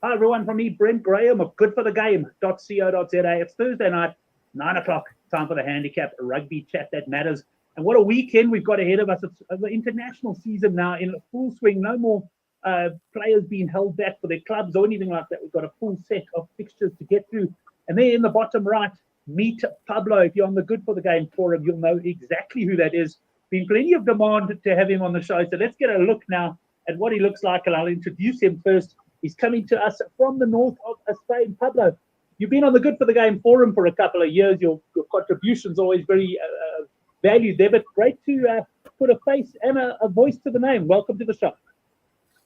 Hi, everyone, from me, Brent Graham of goodforthegame.co.za. It's Thursday night, 9 o'clock, time for the Handicap Rugby Chat That Matters. And what a weekend we've got ahead of us. It's the international season now in full swing. No more players being held back for their clubs or anything like that. We've got a full set of fixtures to get through. And there in the bottom right, meet Pablo. If you're on the Good for the Game forum, you'll know exactly who that is. Been plenty of demand to have him on the show. So let's get a look now at what he looks like, and I'll introduce him first. He's coming to us from the north of Spain. Pablo, you've been on the Good for the Game forum for a couple of years. Your contribution's always very valued there, but great to put a face and a voice to the name. Welcome to the show.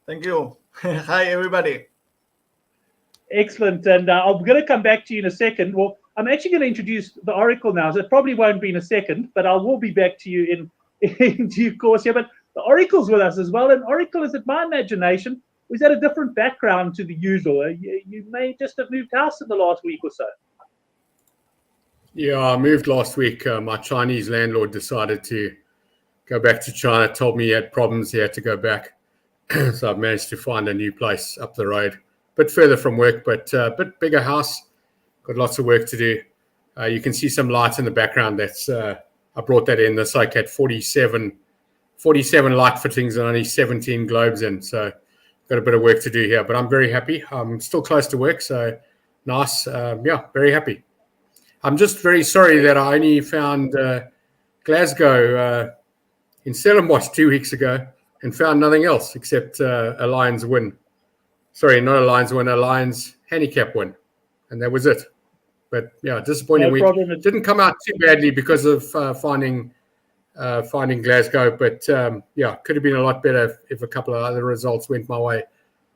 Thank you. Hi, everybody. Excellent. And I'm going to come back to you in a second. Well, I'm actually going to introduce the Oracle now. So it probably won't be in a second, but I will be back to you in due course here. But the Oracle's with us as well. And Oracle, is it my imagination? Was that a different background to the usual? You may just have moved house in the last week or so. Yeah, I moved last week. My Chinese landlord decided to go back to China, told me he had problems, he had to go back. So I've managed to find a new place up the road, a bit further from work, but a bit bigger house. Got lots of work to do. You can see some lights in the background. That's I brought that in. The site had 47 light fittings and only 17 globes in. So got a bit of work to do here, but I'm very happy. I'm still close to work, so nice. Very happy. I'm just very sorry that I only found Glasgow in Stellenbosch 2 weeks ago and found nothing else except a Lions win. Sorry, not a Lions win, a Lions handicap win. And that was it. But yeah, disappointing No week. problem. It didn't come out too badly because of finding Glasgow, but could have been a lot better if a couple of other results went my way.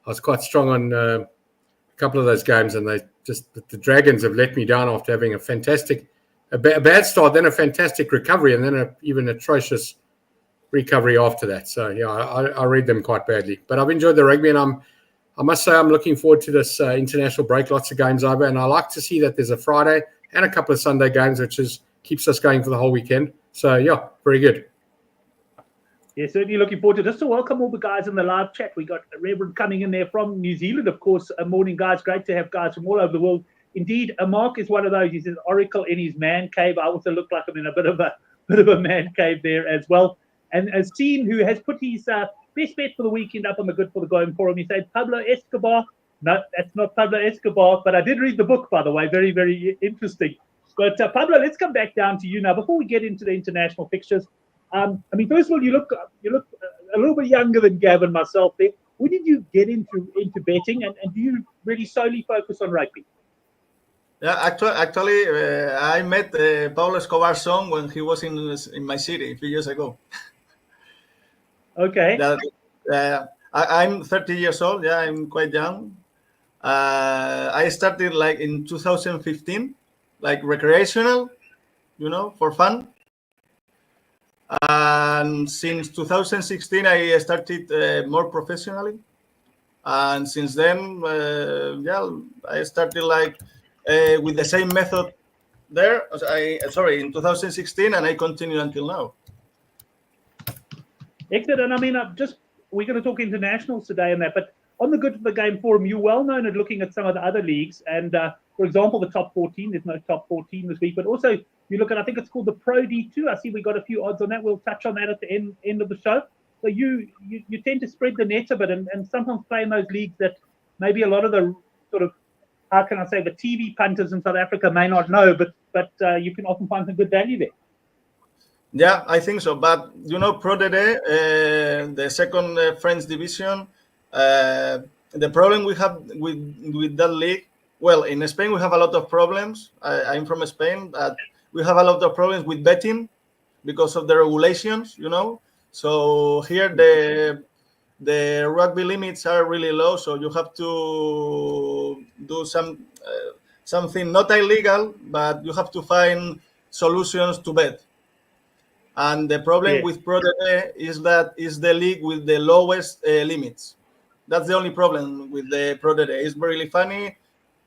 I was quite strong on a couple of those games, and the Dragons have let me down after having a bad start, then a fantastic recovery, and then an even atrocious recovery after that. So yeah, I read them quite badly. But I've enjoyed the rugby, and I must say I'm looking forward to this international break. Lots of games over, and I like to see that there's a Friday and a couple of Sunday games, which keeps us going for the whole weekend. So yeah, very good. Yeah, certainly looking forward to this. So welcome all the guys in the live chat. We got Reverend coming in there from New Zealand, of course. Morning, guys. Great to have guys from all over the world. Indeed, Mark is one of those. He says Oracle in his man cave. I also look like I'm in a bit of a man cave there as well. And as Seen, who has put his best bet for the weekend up on the Good for the Going forum, he said Pablo Escobar. No, that's not Pablo Escobar, but I did read the book, by the way. Very, very interesting. But Pablo, let's come back down to you now before we get into the international fixtures. First of all, you look a little bit younger than Gavin, myself there. When did you get into betting, and do you really solely focus on rugby? Yeah, actually, I met Pablo Escobar's son when he was in my city a few years ago. Okay. I'm 30 years old. Yeah, I'm quite young. I started like in 2015, like recreational, for fun. And since 2016, I started more professionally. And since then, I started like with the same method there. In 2016, and I continue until now. Excellent. And we're going to talk internationals today and that, but on the Good for the Game forum, you're well known at looking at some of the other leagues. And for example, the top 14, there's no top 14 this week, but also you look at, I think it's called the Pro D2. I see we got a few odds on that. We'll touch on that at the end of the show. So you tend to spread the net a bit and sometimes play in those leagues that maybe a lot of the sort of, how can I say, the TV punters in South Africa may not know, but you can often find some good value there. Yeah, I think so. But, Pro D2, the second French division, the problem we have with that league, well, in Spain, we have a lot of problems. I'm from Spain, but we have a lot of problems with betting because of the regulations, So here the rugby limits are really low, so you have to do something not illegal, but you have to find solutions to bet. And the problem with Pro D2 is that is the league with the lowest limits. That's the only problem with the Pro D2. It's really funny.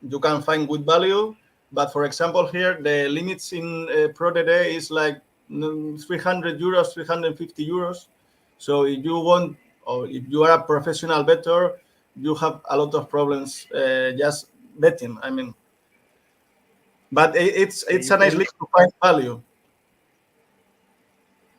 You can find good value. But for example, here, the limits in Pro D2 is like 300 euros, 350 euros. So if you want, or if you are a professional bettor, you have a lot of problems just betting. I mean, but it's a nice league to find value.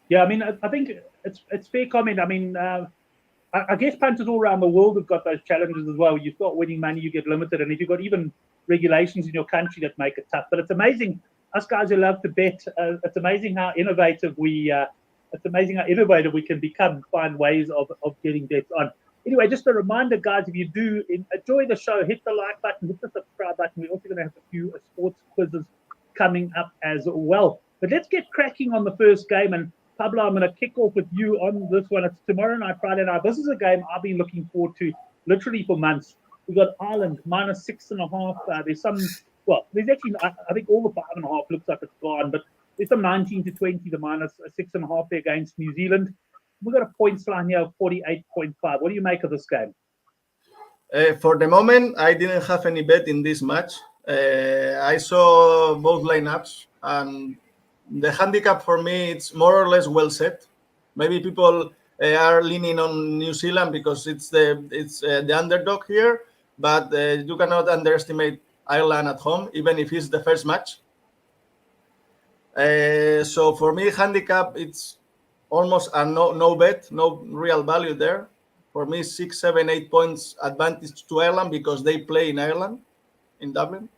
Yeah, I mean, I think it's fair comment. I mean, I guess punters all around the world have got those challenges as well. You start winning money, you get limited, and if you've got even regulations in your country that make it tough. But it's amazing, us guys who love to bet. It's amazing how innovative we. It's amazing how innovative we can become, find ways of getting bets on. Anyway, just a reminder, guys, if you do enjoy the show, hit the like button, hit the subscribe button. We're also going to have a few sports quizzes coming up as well. But let's get cracking on the first game. And Pablo, I'm going to kick off with you on this one. It's tomorrow night, Friday night. This is a game I've been looking forward to literally for months. We've got Ireland -6.5. There's some, well, there's actually, I think all the 5.5 looks like it's gone, but there's some 19 to 20, the -6.5 there against New Zealand. We've got a points line here of 48.5. What do you make of this game? For the moment, I didn't have any bet in this match. I saw both lineups, and the handicap for me, it's more or less well set. Maybe people are leaning on New Zealand because it's the underdog here, but you cannot underestimate Ireland at home, even if it's the first match. So for me, handicap, it's almost a no bet, no real value there. For me, 6, 7, 8 points advantage to Ireland because they play in Ireland, in Dublin.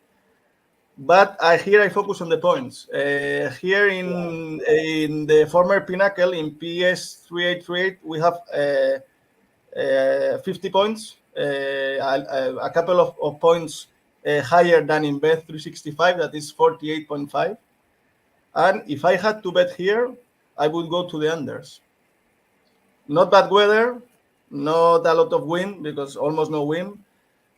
But here I focus on the points. Here in the former Pinnacle, in PS 3838, we have 50 points, a couple of points higher than in Bet 365, that is 48.5. And if I had to bet here, I would go to the unders. Not bad weather, not a lot of wind because almost no wind.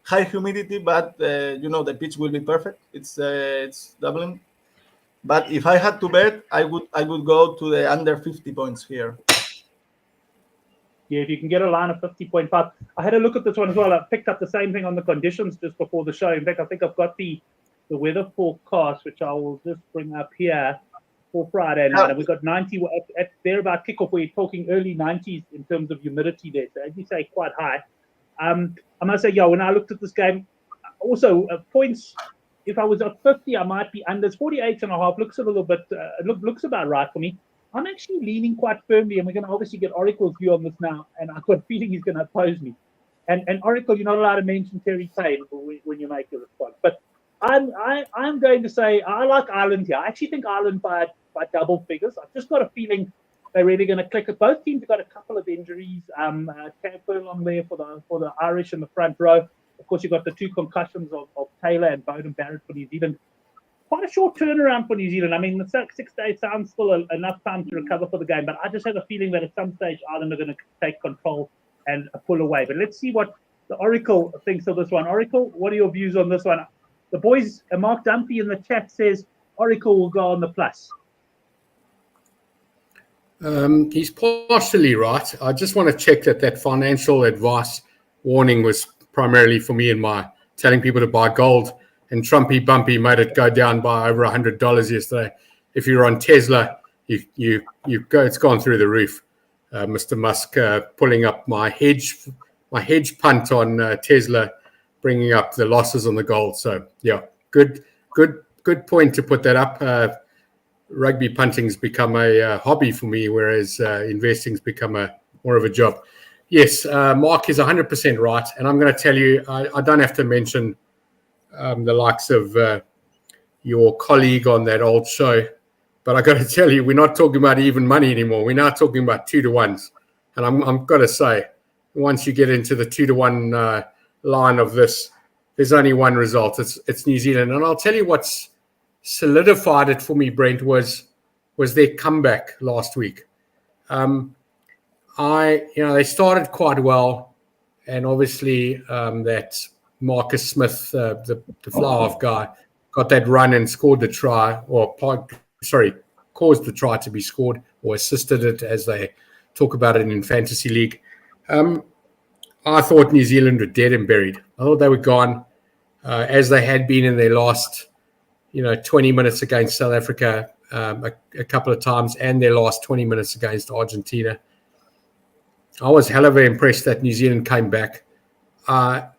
High humidity, but the pitch will be perfect. It's Dublin. But if I had to bet, I would go to the under 50 points here. Yeah, if you can get a line of 50.5. I had a look at this one as well. I picked up the same thing on the conditions just before the show. In fact, I think I've got the weather forecast, which I will just bring up here for Friday night. And we've got 90 at there about kickoff. We're talking early 90s in terms of humidity there. So as you say, quite high. I must say, when I looked at this game, also points, if I was at 50, I might be under. 48.5 looks a little bit, looks about right for me. I'm actually leaning quite firmly, and we're going to obviously get Oracle's view on this now, and I've got a feeling he's going to oppose me. And Oracle, you're not allowed to mention Terry Payne when you make your response. But I'm going to say I like Ireland here. I actually think Ireland by double figures. I've just got a feeling they're really going to click it. Both teams have got a couple of injuries. Cam Furlong there for the Irish in the front row. Of course, you've got the 2 concussions of Taylor and Bowden Barrett for New Zealand. Quite a short turnaround for New Zealand. I mean, the 6 days sounds still enough time to recover for the game, but I just have a feeling that at some stage Ireland are going to take control and pull away. But let's see what the Oracle thinks of this one. Oracle, what are your views on this one? The boys, Mark Dumpy in the chat says Oracle will go on the plus. He's partially right. I just want to check that financial advice warning was primarily for me and my telling people to buy gold, and Trumpy Bumpy made it go down by over $100 yesterday. If you're on Tesla, you go. It's gone through the roof. Mr. Musk pulling up my hedge punt on Tesla, bringing up the losses on the gold. So yeah, good point to put that up. Rugby punting's become a hobby for me, whereas investing's become more of a job. Yes, Mark is 100% right, and I'm going to tell you, I don't have to mention the likes of your colleague on that old show, but I got to tell you, we're not talking about even money anymore. We're now talking about 2-to-1s, and I'm got to say, once you get into the 2-to-1 line of this, there's only one result. It's New Zealand, and I'll tell you what's solidified it for me, Brent, was their comeback last week. They started quite well, and obviously that Marcus Smith, the fly-off guy, got that run and scored the try, caused the try to be scored, or assisted it, as they talk about it in Fantasy League. I thought New Zealand were dead and buried. I thought they were gone, as they had been in their last 20 minutes against South Africa a couple of times, and their last 20 minutes against Argentina. I was hell of a impressed that New Zealand came back. Are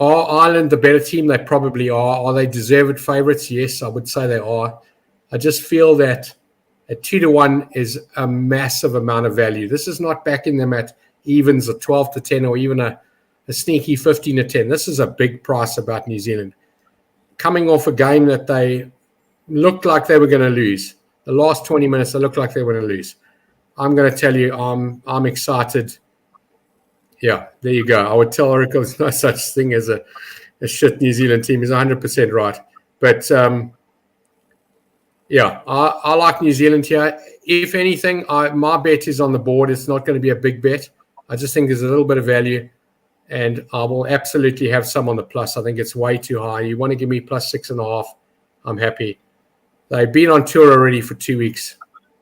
Ireland the better team? They probably are. Are they deserved favourites? Yes, I would say they are. I just feel that a 2-1 is a massive amount of value. This is not backing them at evens or 12-10 or even a sneaky 15-10. This is a big price about New Zealand. Coming off a game that they looked like they were going to lose. The last 20 minutes, they looked like they were going to lose. I'm going to tell you, I'm excited. Yeah, there you go. I would tell Oracle there's no such thing as a shit New Zealand team. He's 100% right. But, yeah, I like New Zealand here. If anything, my bet is on the board. It's not going to be a big bet. I just think there's a little bit of value. And I will absolutely have some on the plus. I think it's way too high. You want to give me plus 6.5, I'm happy. They've been on tour already for 2 weeks.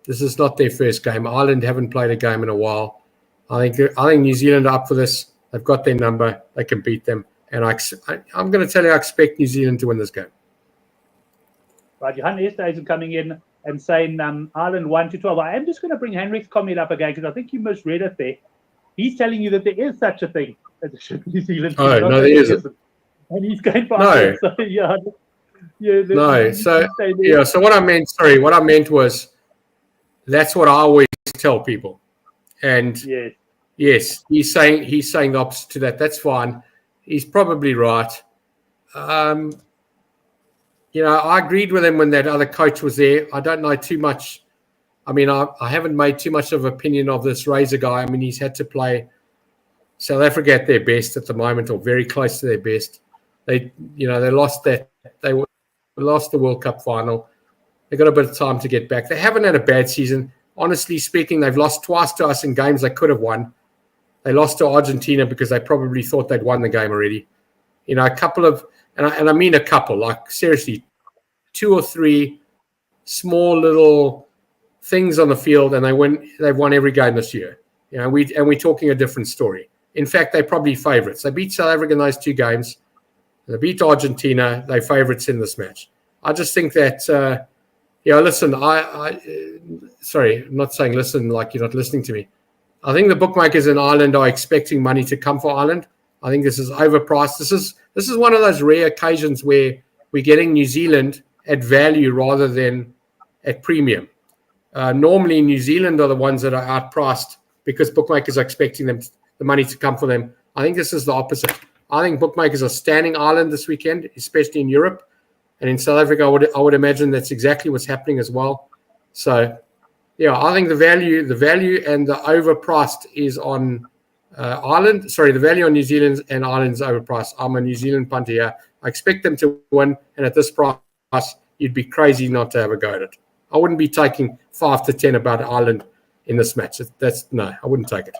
This is not their first game. Ireland haven't played a game in a while. I think New Zealand are up for this. They've got their number. They can beat them. And I'm going to tell you, I expect New Zealand to win this game. Right, Johan Esterhuizen coming in and saying Ireland 1-12. I am just going to bring Henrik's comment up again because I think you misread it there. He's telling you that there is such a thing as a shit New Zealand team. Oh, no, there isn't. And he's going for No. So, yeah. No. So what I meant was that's what I always tell people. And yes, he's saying the opposite to that. That's fine. He's probably right. I agreed with him when that other coach was there. I don't know too much. I mean, I haven't made too much of an opinion of this Razor guy. I mean, he's had to play South Africa at their best at the moment, or very close to their best. They lost that. They lost the World Cup final. They got a bit of time to get back. They haven't had a bad season. Honestly speaking, they've lost twice to us in games they could have won. They lost to Argentina because they probably thought they'd won the game already. A couple of, and I mean a couple, like seriously, 2 or 3 small little things on the field, and they've won every game this year. We're talking a different story. In fact, they're probably favourites. They beat South Africa in those 2 games. They beat Argentina. They're favourites in this match. I just think that, listen, sorry, I'm not saying listen like you're not listening to me. I think the bookmakers in Ireland are expecting money to come for Ireland. I think this is overpriced. This is one of those rare occasions where we're getting New Zealand at value rather than at premium. Normally, New Zealand are the ones that are outpriced because bookmakers are expecting the money to come for them. I think this is the opposite. I think bookmakers are standing Ireland this weekend, especially in Europe. And in South Africa, I would imagine that's exactly what's happening as well. So, yeah, I think the value and the overpriced is on Ireland. Sorry, the value on New Zealand and Ireland's overpriced. I'm a New Zealand punter here. I expect them to win. And at this price, you'd be crazy not to have a go at it. I wouldn't be taking 5-10 about Ireland in this match. No, I wouldn't take it.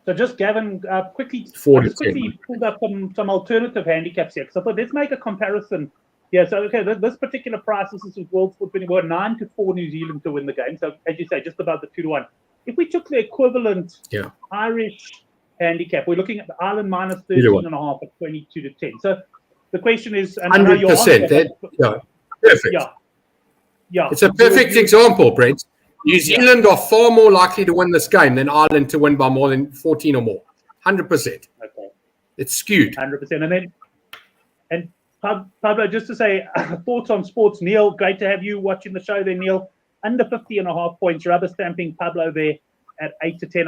So just Gavin, quickly pulled up some alternative handicaps here. So let's make a comparison. Yeah, so okay, this particular price, this is World Sport 21, 9-4 New Zealand to win the game. So as you say, just about the 2-1. If we took the equivalent Irish handicap, we're looking at the Ireland minus 13.5 at 22-10. So the question is, and 100%. Perfect. Yeah. It's a perfect example, Brent. New Zealand are far more likely to win this game than Ireland to win by more than 14 or more. 100%. Okay. It's skewed. 100%. And Pablo, just to say, thoughts on sports. Neil, great to have you watching the show there, Neil. Under 50.5 points, rubber stamping Pablo there at 8-10.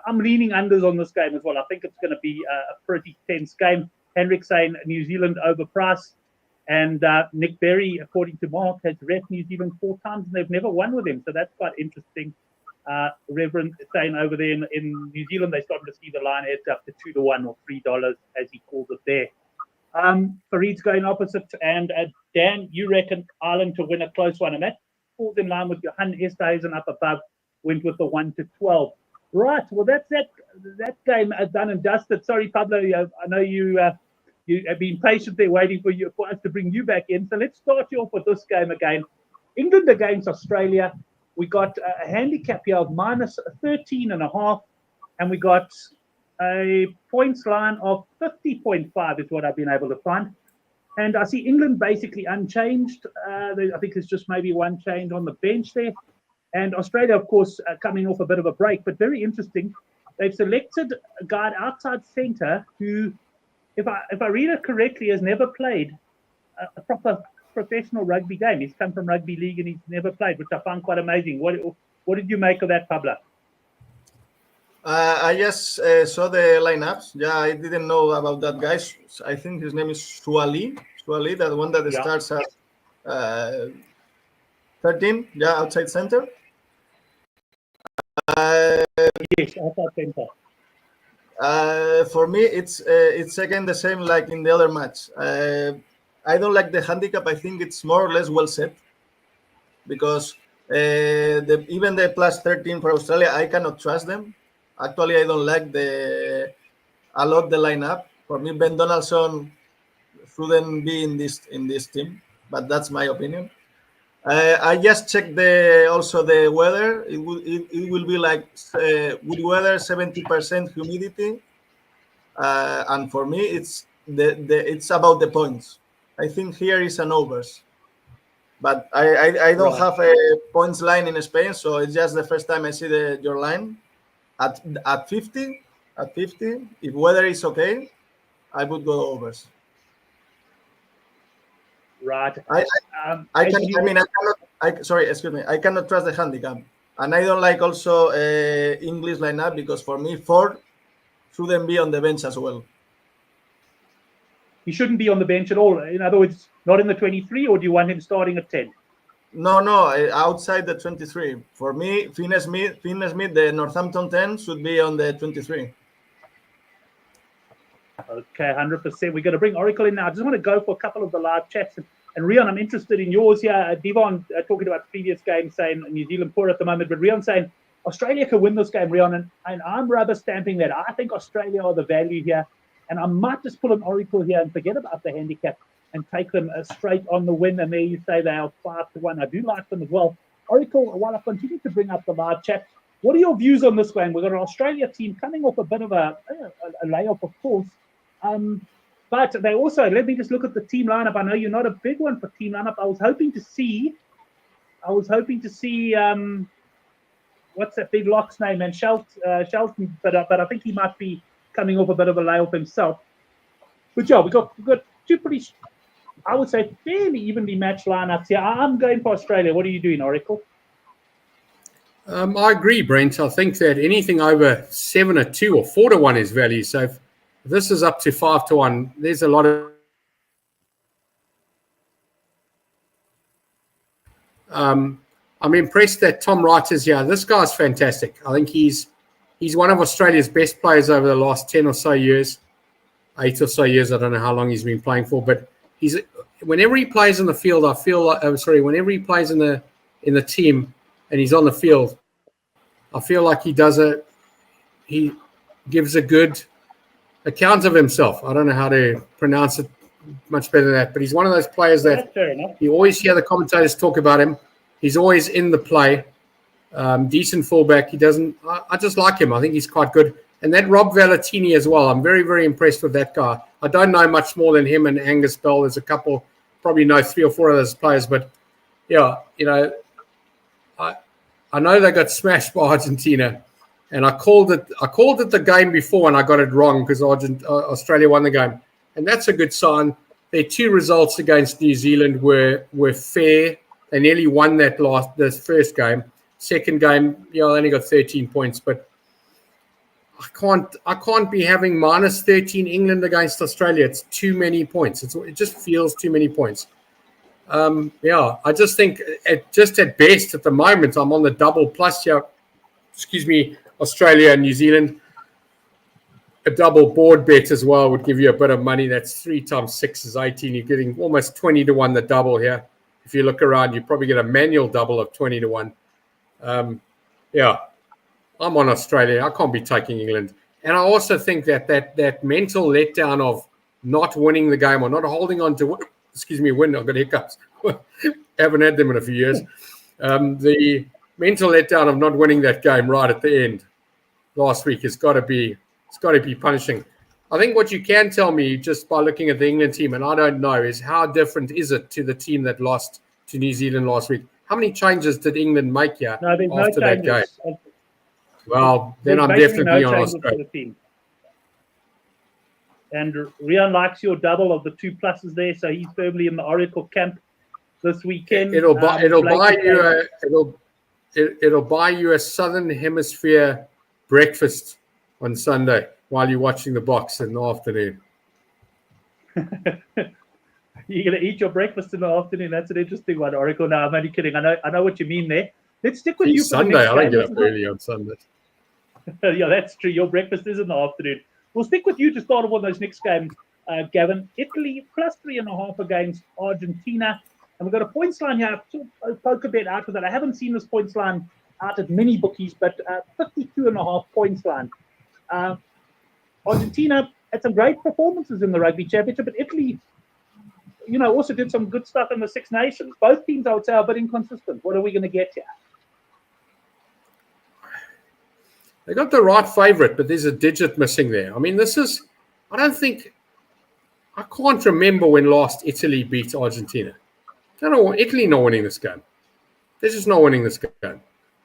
I'm leaning unders on this game as well. I think it's going to be a pretty tense game. Henrik saying New Zealand overpriced. And Nick Berry, according to Mark, has ref New Zealand 4 times and they've never won with him. So that's quite interesting. Reverend saying over there in New Zealand, they're starting to see the line heads up to $2-1 or $3, as he calls it there. Farid's going opposite. And Dan, you reckon Ireland to win a close one. And that falls in line with Johan Esterhuizen up above, went with the 1-12. Right. Well, that's that game done and dusted. Sorry, Pablo. I know you have been patiently waiting for us to bring you back in. So let's start you off with this game again. England against Australia. We got a handicap here of minus 13.5, and we got a points line of 50.5 is what I've been able to find. And I see England basically unchanged. I think there's just maybe one change on the bench there. And Australia, of course, coming off a bit of a break, but very interesting. they've selected a guy outside centre who, if I read it correctly, has never played a proper professional rugby game. He's come from rugby league and he's never played, which I found quite amazing. What did you make of that, Pablo? I just saw the lineups. Yeah, I didn't know about that guy. I think his name is Suali, that one that starts at 13. Yeah, outside center. Yes, outside center. For me, it's again the same like in the other match. I don't like the handicap. I think it's more or less well set because even the plus 13 for Australia, I cannot trust them. Actually, I don't like a lot the lineup. For me, Ben Donaldson shouldn't be in this team, but that's my opinion. I just checked also the weather. It will be like good weather, 70% humidity, and for me it's it's about the points. I think here is an overs, but I don't have a points line in Spain, so it's just the first time I see your line at 50. At 50, if weather is okay, I would go overs. Right. I cannot trust the handicap, and I don't like also English lineup because for me Ford shouldn't be on the bench as well. He shouldn't be on the bench at all. In other words, not in the 23, or do you want him starting at 10? No, outside the 23. For me, Finney-Smith, the Northampton 10 should be on the 23. Okay, 100%. We're going to bring Oracle in now. I just want to go for a couple of the live chats. And Rion, I'm interested in yours here. Devon talking about previous games, saying New Zealand poor at the moment, but Rion saying Australia could win this game, Rion, and I'm rubber stamping that. I think Australia are the value here, and I might just pull an Oracle here and forget about the handicap and take them straight on the win. And there you say they are 5-1. I do like them as well. Oracle, while I continue to bring up the live chat, what are your views on this game? We've got an Australia team coming off a bit of a layoff, of course. But they also, let me just look at the team lineup. I know you're not a big one for team lineup. I was hoping to see, what's that big lock's name? And Shelton, but I think he might be coming off a bit of a layoff himself. But yeah, we've got two pretty, I would say, fairly evenly matched lineups here. I'm going for Australia. What are you doing, Oracle? I agree, Brent. I think that anything over 7-2 or 4-1 is value. So if this is up to 5-1, there's a lot of I'm impressed that Tom Wright is here. This guy's fantastic. I think he's one of Australia's best players over the last 10 or so years, 8 or so years. I don't know how long he's been playing for, but whenever he plays in the field, I feel like whenever he plays in the team and he's on the field, I feel like he gives a good account of himself. I don't know how to pronounce it much better than that, but he's one of those players that you always hear the commentators talk about him. He's always in the play, decent fullback. I just like him. I think he's quite good. And that Rob Valentini as well. I'm very, very impressed with that guy. I don't know much more than him and Angus Bell. There's a couple, probably know 3 or 4 of those players, but yeah, I know they got smashed by Argentina, and I called it the game before, and I got it wrong because Australia won the game, and that's a good sign. Their 2 results against New Zealand were fair. They nearly won this first game. Second game, they only got 13 points, but I can't be having minus 13 England against Australia. It's too many points. It just feels too many points. I just think at best at the moment I'm on the double plus here. Australia and New Zealand. A double board bet as well would give you a bit of money. That's 3 times 6 is 18. You're getting almost 20-1 the double here. If you look around, you probably get a manual double of 20-1. I'm on Australia. I can't be taking England. And I also think that mental letdown of not winning the game or not holding on to win. I've got hiccups. Haven't had them in a few years. The mental letdown of not winning that game right at the end last week has got to be punishing. I think what you can tell me just by looking at the England team, and I don't know, is how different is it to the team that lost to New Zealand last week? How many changes did England make here after that game? Well, then There's I'm basically definitely no on changes for Australia. the team. And Rian likes your double of the 2 pluses there, so he's firmly in the Oracle camp this weekend. It'll buy you Blake it'll buy you a Southern Hemisphere breakfast on Sunday while you're watching the box in the afternoon. You're going to eat your breakfast in the afternoon. That's an interesting one, Oracle. No, I'm only kidding. I know what you mean there. Let's stick with you for Sunday. the next I don't game. get This up is not- early on Sundays. Yeah, that's true. Your breakfast is in the afternoon. We'll stick with you to start off on those next games, Gavin. Italy plus 3.5 against Argentina. And we've got a points line here. I'll poke a bit out with that. I haven't seen this points line out at many bookies, but 52.5 points line. Argentina had some great performances in the Rugby Championship, but Italy, also did some good stuff in the Six Nations. Both teams, I would say, are a bit inconsistent. What are we going to get here? They got the right favourite, but there's a digit missing there. I mean, I can't remember when last Italy beat Argentina. I don't know, Italy not winning this game. They're just not winning this game.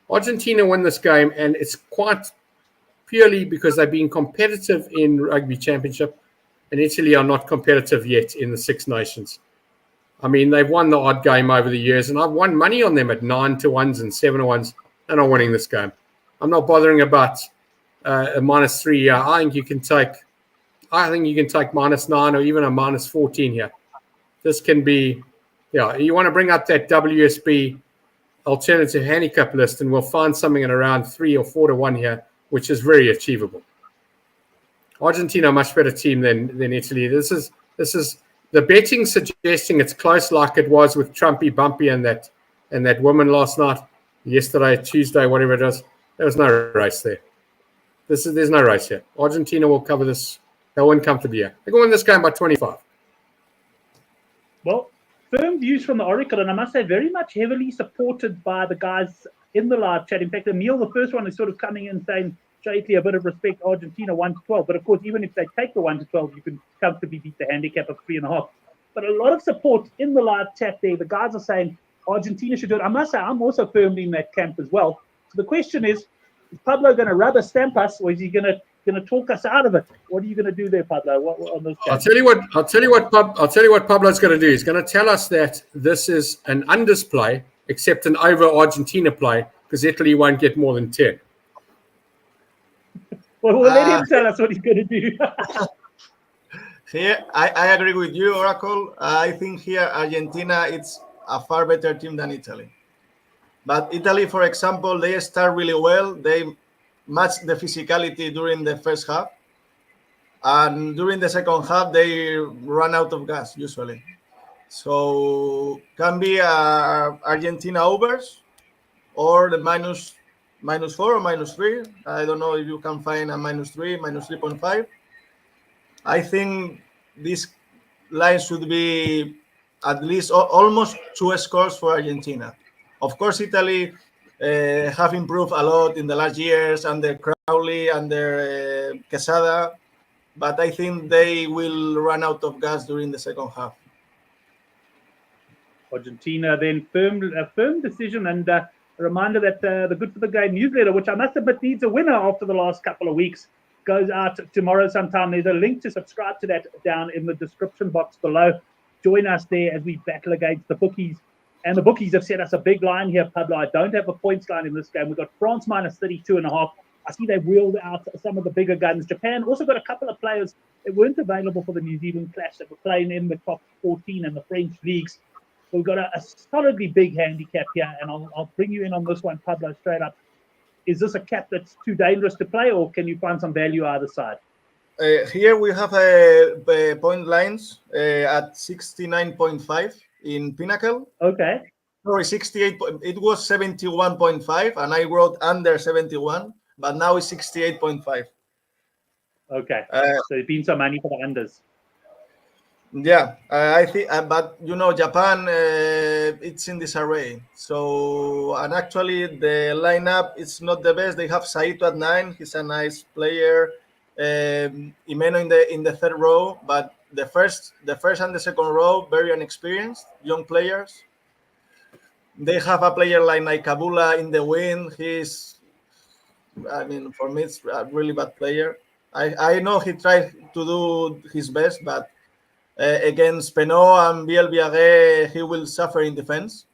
Argentina won this game, and it's quite purely because they've been competitive in Rugby Championship, and Italy are not competitive yet in the Six Nations. I mean, they've won the odd game over the years, and I've won money on them at 9-1s and 7-1s. They're not winning this game. I'm not bothering about a -3 here. I think you can take -9 or even a -14 here. This can be, you want to bring up that WSB alternative handicap list, and we'll find something at around 3 or 4-1 here, which is very achievable. Argentina, a much better team than Italy. This is the betting suggesting it's close, like it was with Trumpy Bumpy and that woman last night, yesterday, Tuesday, whatever it was. There was no race there. There's no race here. Argentina will cover this. They'll win comfortably here. They're going to win this game by 25. Well, firm views from the Oracle, and I must say, very much heavily supported by the guys in the live chat. In fact, Emil, the first one, is sort of coming in saying, show Italy a bit of respect, Argentina 1-12. But of course, even if they take the 1-12, you can comfortably beat the handicap of 3.5. But a lot of support in the live chat there. The guys are saying Argentina should do it. I must say, I'm also firmly in that camp as well. So the question is Pablo going to rubber stamp us, or is he going to talk us out of it? What are you going to do there, Pablo? What on this game? I'll tell you what Pablo's going to do. He's going to tell us that this is an unders play, except an over Argentina play, because Italy won't get more than 10. Well, we'll let him tell us what he's going to do. Here, I agree with you, Oracle. I think here Argentina it's a far better team than Italy. But Italy, for example, they start really well. They match the physicality during the first half. And during the second half, they run out of gas, usually. So can be Argentina overs or the -4 or -3. I don't know if you can find a -3, -3.5. I think this line should be at least almost 2 scores for Argentina. Of course, Italy have improved a lot in the last years under Crowley, under Quesada, but I think they will run out of gas during the second half. Argentina then a firm decision, and a reminder that the Good for the Game newsletter, which I must admit needs a winner after the last couple of weeks, goes out tomorrow sometime. There's a link to subscribe to that down in the description box below. Join us there as we battle against the bookies. And the bookies have set us a big line here, Pablo. I don't have a points line in this game. We've got France -32.5. I see they've wheeled out some of the bigger guns. Japan also got a couple of players that weren't available for the New Zealand clash that were playing in the top 14 and the French leagues. So we've got a solidly big handicap here, and I'll bring you in on this one, Pablo, straight up. Is this a cap that's too dangerous to play, or can you find some value either side? Here we have point lines at 69.5 in Pinnacle. Okay. Sorry, 68. It was 71.5, and I wrote under 71, but now it's 68.5. Okay. So there's been some money for the unders. Yeah, I think, but Japan, it's in disarray. So, and actually, the lineup is not the best. They have Saito at 9. He's a nice player. Imeno in the third row, but the first and the second row very inexperienced young players. They have a player like Naikabula in the wing. I mean, for me, it's a really bad player. I know he tried to do his best, but against Penot and Biel Biarré, he will suffer in defense.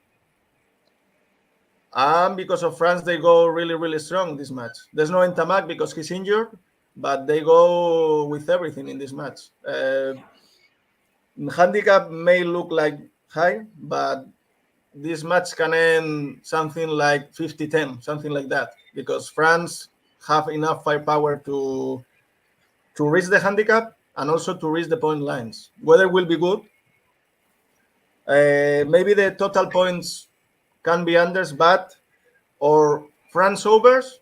And because of France, they go really, really strong this match. There's no Ntamak because he's injured, but they go with everything in this match. Handicap may look like high, but this match can end something like 50-10, something like that, because France have enough firepower to reach the handicap and also to reach the point lines. Weather will be good. Maybe the total points can be unders, but or France overs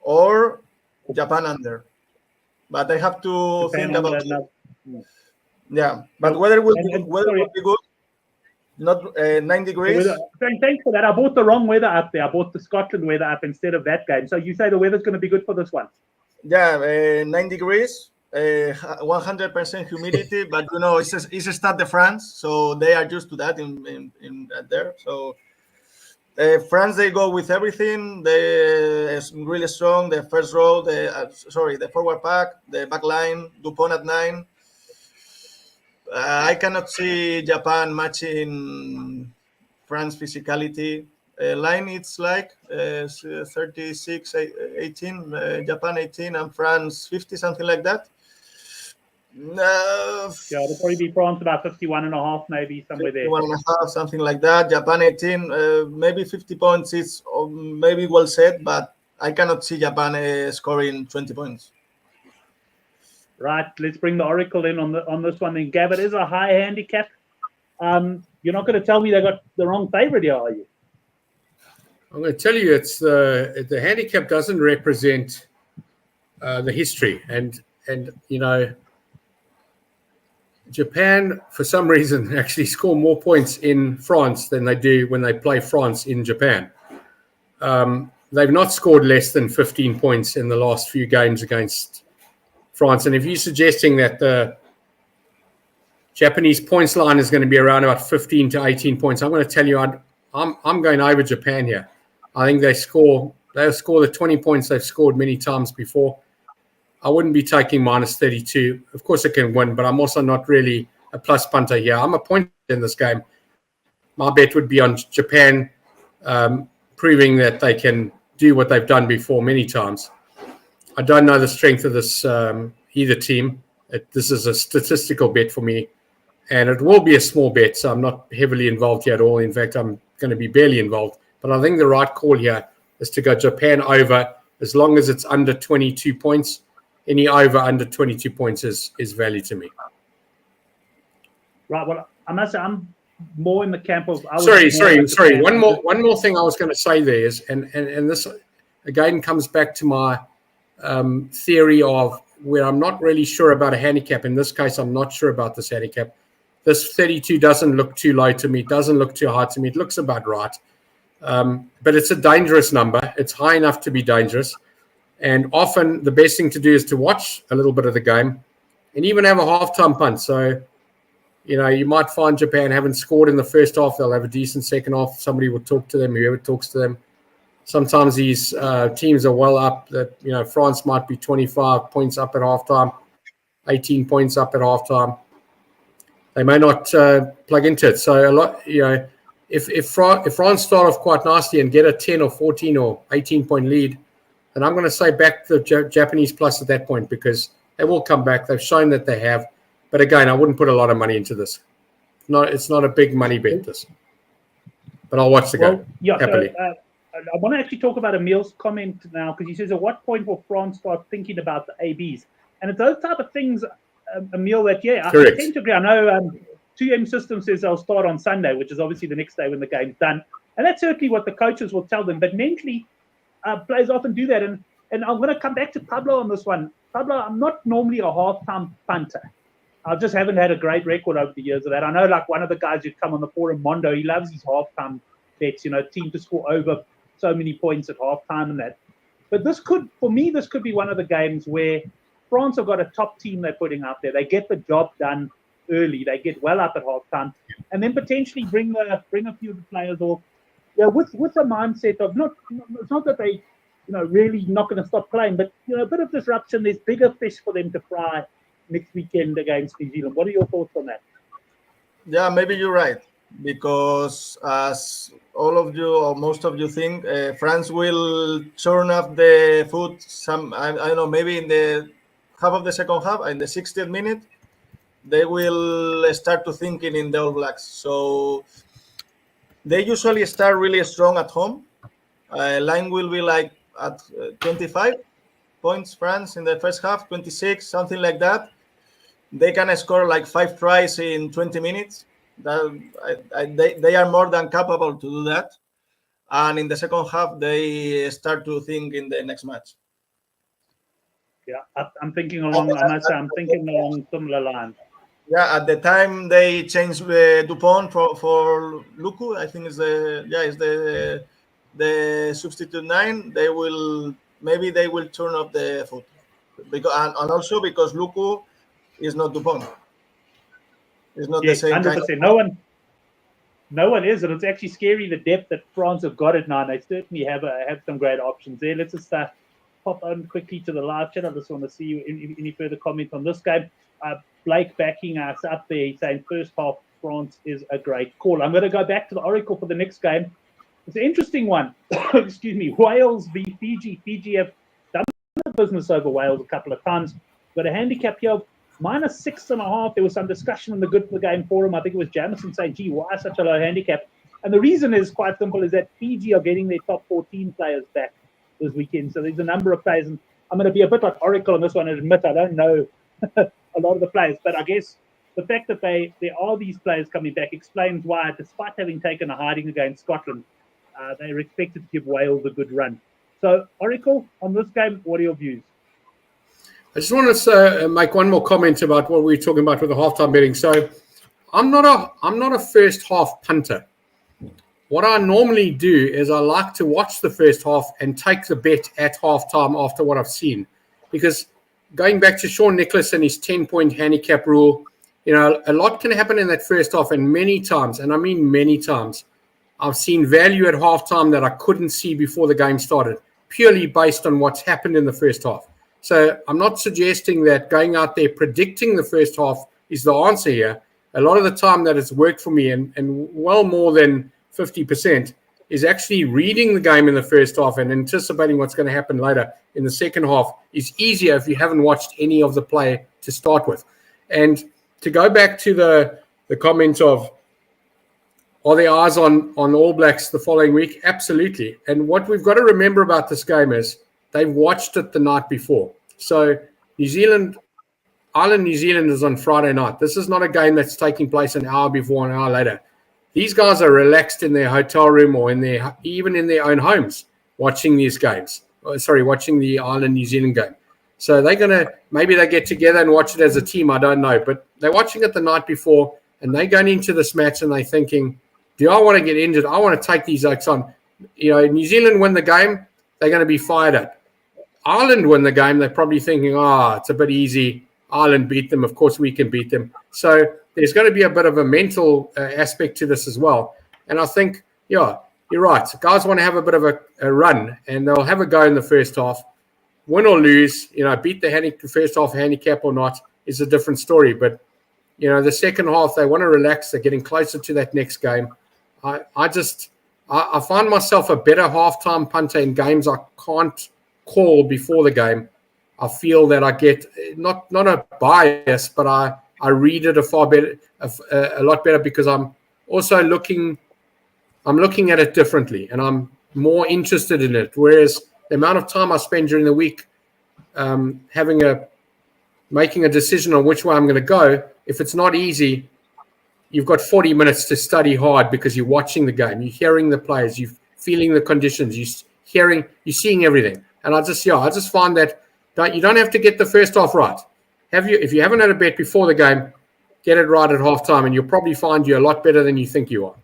or Japan under. But I have to think about it. Yeah, but weather will be good. Not 9 degrees. Thanks for that. I bought the wrong weather up there. I bought the Scotland weather up instead of that game. So you say the weather's going to be good for this one? Yeah, 9 degrees, 100% humidity. But you know, it's a Stade de France, so they are used to that in there. So France, they go with everything. They are really strong. The first row, the forward pack, the back line, Dupont at 9. I cannot see Japan matching France physicality. Line, it's like 36, 18, Japan 18, and France 50, something like that. Yeah, it'll probably be France about 51.5, maybe somewhere there. 51.5, something like that. Japan 18, maybe 50 points is maybe well said, but I cannot see Japan scoring 20 points. Right, let's bring the Oracle in on this one then. Gav, it is a high handicap. You're not going to tell me they got the wrong favorite here, are you? I'm going to tell you it's the handicap doesn't represent the history, and you know, Japan for some reason actually score more points in France than they do when they play France in Japan. They've not scored less than 15 points in the last few games against France, and if you're suggesting that the Japanese points line is going to be around about 15 to 18 points, I'm going to tell you I'm going over Japan here. I think they'll score the 20 points they've scored many times before. I wouldn't be taking minus 32. Of course, it can win, but I'm also not really a plus punter here. I'm a point in this game. My bet would be on Japan proving that they can do what they've done before many times. I don't know the strength of this either team. This is a statistical bet for me, and it will be a small bet, so I'm not heavily involved here at all. In fact, I'm going to be barely involved. But I think the right call here is to go Japan over as long as it's under 22 points. Any over under 22 points is value to me. Right. Well, I must say I'm more in the camp of. Sorry. One more thing I was going to say there is, and this again comes back to my theory of where I'm not really sure about a handicap. In this case, I'm not sure about this handicap. This 32 doesn't look too low to me. It doesn't look too high to me. It looks about right. But it's a dangerous number. It's high enough to be dangerous. And often the best thing to do is to watch a little bit of the game and even have a halftime punt. So, you know, you might find Japan haven't scored in the first half. They'll have a decent second half. Somebody will talk to them, whoever talks to them. Sometimes these teams are well up. That, you know, France might be 25 points up at halftime, 18 points up at halftime. They may not plug into it. So a lot, you know, if France start off quite nicely and get a 10 or 14 or 18 point lead, then I'm going to say back the Japanese plus at that point because they will come back. They've shown that they have. But again, I wouldn't put a lot of money into this. It's not a big money bet, this. But I'll watch the game happily. So, I want to actually talk about Emil's comment now because he says, at what point will France start thinking about the ABs? And it's those type of things, Emil, that, I tend to agree. I know 2M System says they'll start on Sunday, which is obviously the next day when the game's done. And that's certainly what the coaches will tell them. But mentally, players often do that. And I'm going to come back to Pablo on this one. Pablo, I'm not normally a half-time punter. I just haven't had a great record over the years of that. I know, like, one of the guys who'd come on the forum, Mondo, he loves his half-time bets, team to score over so many points at half-time and that. But this could be one of the games where France have got a top team they're putting out there. They get the job done early. They get well up at half-time. And then potentially bring a few of the players off. Yeah, with a mindset of it's not that they really not going to stop playing. But, a bit of disruption. There's bigger fish for them to fry next weekend against New Zealand. What are your thoughts on that? Yeah, maybe you're right, because as all of you or most of you think, France will turn off the food. I don't know, maybe in the half of the second half, in the 60th minute, they will start to thinking in the All Blacks. So they usually start really strong at home. Line will be like at 25 points France in the first half, 26, something like that. They can score like 5 tries in 20 minutes. They are more than capable to do that. And in the second half, they start to think in the next match. Yeah, I'm thinking along. I must say, I'm thinking along similar lines. Yeah, at the time they changed Dupont for Luku. I think is the substitute 9. They will turn off the foot because and also because Luku is not Dupont. It's not the same 100%. kind. No one is, and it's actually scary the depth that France have got it now. And they certainly have some great options there. Let's just pop on quickly to the live chat. I just want to see you any further comments on this game. Blake backing us up there. He's saying first half France is a great call. I'm going to go back to the Oracle for the next game. It's an interesting one. Excuse me. Wales v Fiji. Fiji have done the business over Wales a couple of times. Got a handicap here of -6.5. There was some discussion in the Good for the Game forum. I think it was Jamison saying, gee, why such a low handicap? And the reason is quite simple, is that Fiji are getting their top 14 players back this weekend. So there's a number of players, and I'm going to be a bit like Oracle on this one and admit I don't know a lot of the players. But I guess the fact that there are these players coming back explains why, despite having taken a hiding against Scotland, they're expected to give Wales a good run. So, Oracle, on this game, what are your views? I just want to make one more comment about what we were talking about with the halftime betting. So, I'm not a first half punter. What I normally do is I like to watch the first half and take the bet at halftime after what I've seen, because going back to Sean Nicholas and his 10-point handicap rule, a lot can happen in that first half, and many times, and I mean many times, I've seen value at halftime that I couldn't see before the game started, purely based on what's happened in the first half. So I'm not suggesting that going out there predicting the first half is the answer here. A lot of the time that it's worked for me, and well more than 50%, is actually reading the game in the first half and anticipating what's going to happen later in the second half is easier if you haven't watched any of the play to start with. And to go back to the comment of, are there eyes on All Blacks the following week? Absolutely. And what we've got to remember about this game is they've watched it the night before. So Ireland, New Zealand is on Friday night. This is not a game that's taking place an hour before, an hour later. These guys are relaxed in their hotel room or even in their own homes watching these games. Watching the Ireland, New Zealand game. So maybe they get together and watch it as a team. I don't know. But they're watching it the night before, and they're going into this match and they're thinking, do I want to get injured? I want to take these oaks on. New Zealand win the game, they're going to be fired up. Ireland win the game, they're probably thinking, it's a bit easy. Ireland beat them. Of course, we can beat them. So there's going to be a bit of a mental aspect to this as well. And I think, you're right. Guys want to have a bit of a run, and they'll have a go in the first half. Win or lose, beat the first half handicap or not is a different story. But, the second half, they want to relax. They're getting closer to that next game. I find myself a better halftime punter in games I can't call before the game. I feel that I get not a bias, but I read it a lot better, because I'm also looking at it differently, and I'm more interested in it. Whereas the amount of time I spend during the week making a decision on which way I'm going to go, if it's not easy, you've got 40 minutes to study hard because you're watching the game, you're hearing the players, you're feeling the conditions, you're seeing everything. And I just find that you don't have to get the first half right. If you haven't had a bet before the game, get it right at halftime, and you'll probably find you're a lot better than you think you are.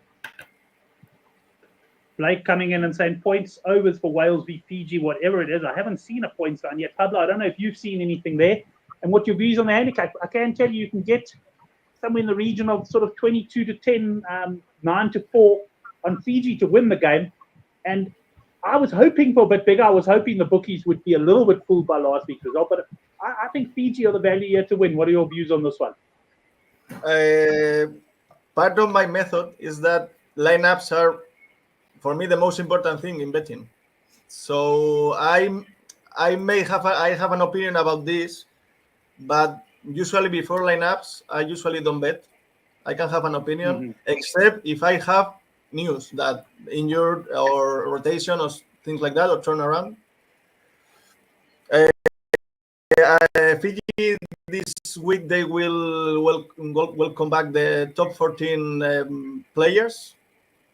Blake coming in and saying points overs for Wales v Fiji, whatever it is. I haven't seen a points line yet. Pablo, I don't know if you've seen anything there, and what your views on the handicap. I can tell you can get somewhere in the region of sort of 22 to 10, 9 to 4 on Fiji to win the game. And I was hoping for a bit bigger. I was hoping the bookies would be a little bit fooled by last week's result, but I think Fiji are the value here to win. What are your views on this one? Part of my method is that lineups are, for me, the most important thing in betting. So I have an opinion about this, but usually before lineups, I usually don't bet. I can have an opinion, except if I have news that injured or rotation or things like that or turnaround. Fiji this week they will welcome back the top 14 players,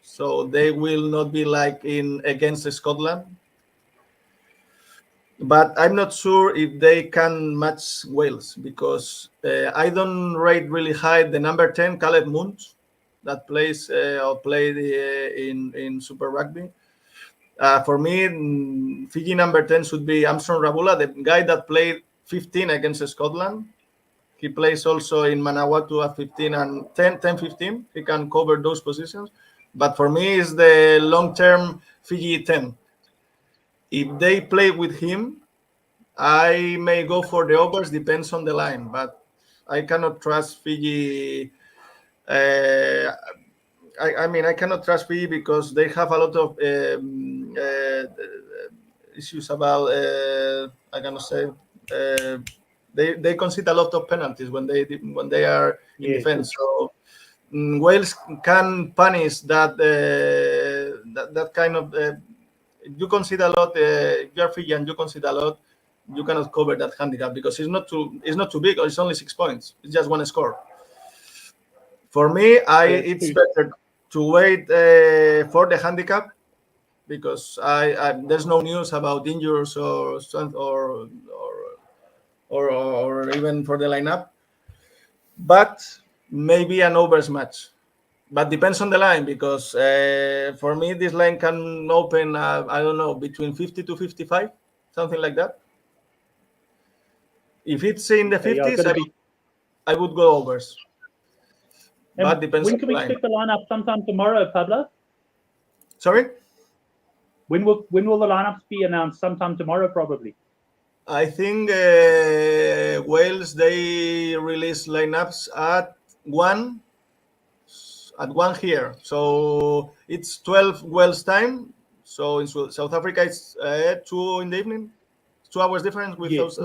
so they will not be like in against Scotland. But I'm not sure if they can match Wales because I don't rate really high the number 10 Caleb Munt that plays or played in Super Rugby. For me, Fiji number 10 should be Armstrong Rabula, the guy that played 15 against Scotland. He plays also in Manawatu at 15 and 10-15. He can cover those positions. But for me, it's the long-term Fiji 10. If they play with him, I may go for the overs, depends on the line. But I cannot trust Fiji. I cannot trust Fiji because they have a lot of issues about, I cannot say, they concede a lot of penalties when they are in defense. So Wales can punish that that kind of. You concede a lot. If you are Fiji and you concede a lot, you cannot cover that handicap because it's not too big. Or it's only 6 points. It's just one score. For me, it's better to wait for the handicap because there's no news about injuries or even for the lineup, but maybe an overs match. But depends on the line because for me this line can open I don't know, between 50 to 55, something like that. If it's in the 50s, I would go overs. But depends. When can we expect the lineup? Sometime tomorrow, Pablo? Sorry? When will the lineups be announced? Sometime tomorrow, probably. I think Wales, they release lineups at 1 here. So it's 12 Wales time. So in South Africa, it's 2 in the evening. 2 hours difference with those.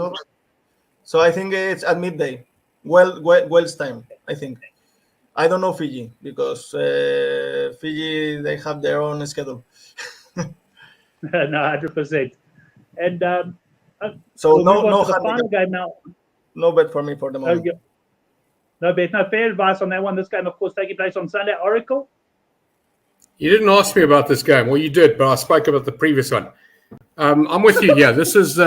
So I think it's at midday. Wales time, I think. I don't know Fiji because Fiji, they have their own schedule. No, 100%. And so no final game now. No bet for me for the moment. No bet. No, fair advice on that one. This game, of course, taking place on Sunday. Oracle? You didn't ask me about this game. Well, you did, but I spoke about the previous one. I'm with you. Yeah, this is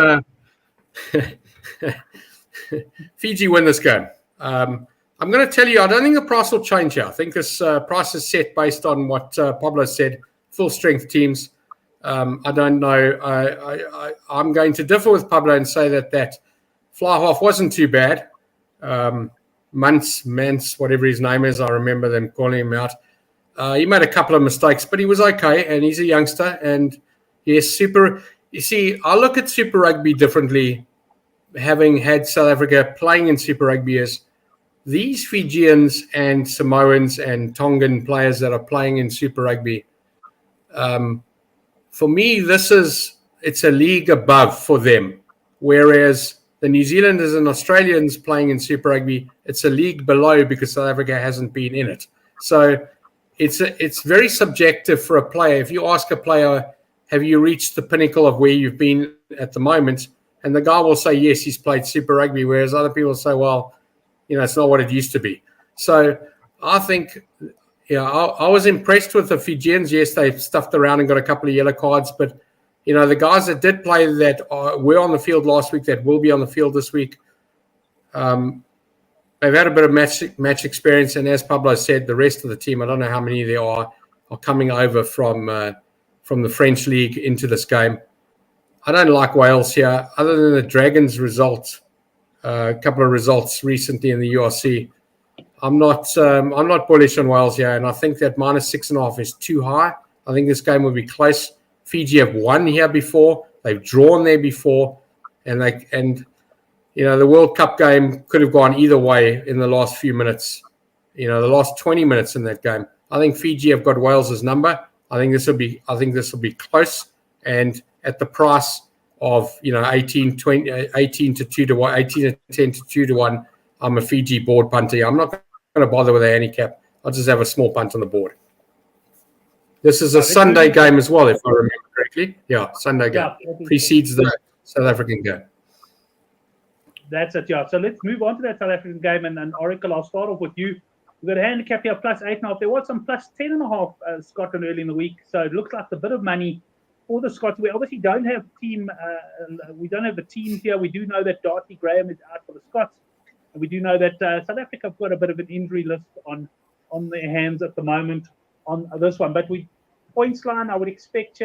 Fiji win this game. I'm going to tell you, I don't think the price will change here. I think this price is set based on what Pablo said, full strength teams. I don't know. I'm going to differ with Pablo and say that fly half wasn't too bad. Mance, whatever his name is, I remember them calling him out. He made a couple of mistakes, but he was okay, and he's a youngster. And yes, you see, I look at Super Rugby differently, having had South Africa playing in Super Rugby as these Fijians and Samoans and Tongan players that are playing in Super Rugby. For me, it's a league above for them, whereas the New Zealanders and Australians playing in Super Rugby, it's a league below because South Africa hasn't been in it. So it's very subjective for a player. If you ask a player, have you reached the pinnacle of where you've been at the moment? And the guy will say, yes, he's played Super Rugby, whereas other people say, well, it's not what it used to be. So I think, I was impressed with the Fijians. Yes, they stuffed around and got a couple of yellow cards, but the guys that did play that were on the field last week, that will be on the field this week, they've had a bit of match experience. And as Pablo said, the rest of the team, I don't know how many there are coming over from the French league into this game. I don't like Wales here, other than the Dragons result, a couple of results recently in the URC. I'm not bullish on Wales here, and I think that -6.5 is too high. I think this game will be close. Fiji have won here before. They've drawn there before, and the World Cup game could have gone either way in the last few minutes. The last 20 minutes in that game. I think Fiji have got Wales's number. I think this will be close, and at the price of 18 to 2 to 1, 18 to 10 to 2 to 1. I'm a Fiji board punter. I'm not going to bother with a handicap. I'll just have a small punt on the board. This is a Sunday game as well, if I remember correctly. Yeah, Sunday game. Precedes the South African game. That's it, yeah. So let's move on to that South African game. And Oracle, I'll start off with you. We've got a handicap here, plus 8.5. There was some plus 10.5 Scotland early in the week. So it looks like a bit of money for the Scots. We obviously don't have we don't have the teams here. We do know that Brent Graham is out for the Scots. And we do know that South Africa have got a bit of an injury list on their hands at the moment on this one. But points line, I would expect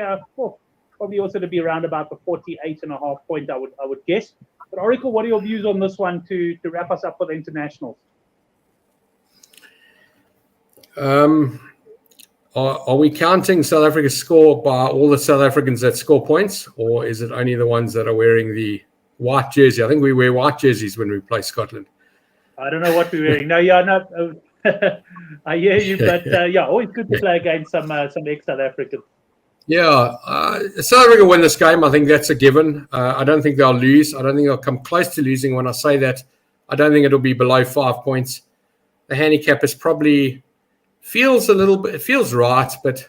probably also to be around about the 48.5 point, I would guess. But Oracle, what are your views on this one to wrap us up for the internationals? Are we counting South Africa's score by all the South Africans that score points, or is it only the ones that are wearing the white jersey? I think we wear white jerseys when we play Scotland. I don't know what we're wearing. No, I hear you, but always good to play against some ex-South Africans. Yeah, South Africa win this game. I think that's a given. I don't think they'll lose. I don't think they'll come close to losing. When I say that, I don't think it'll be below 5 points. The handicap is probably feels right, but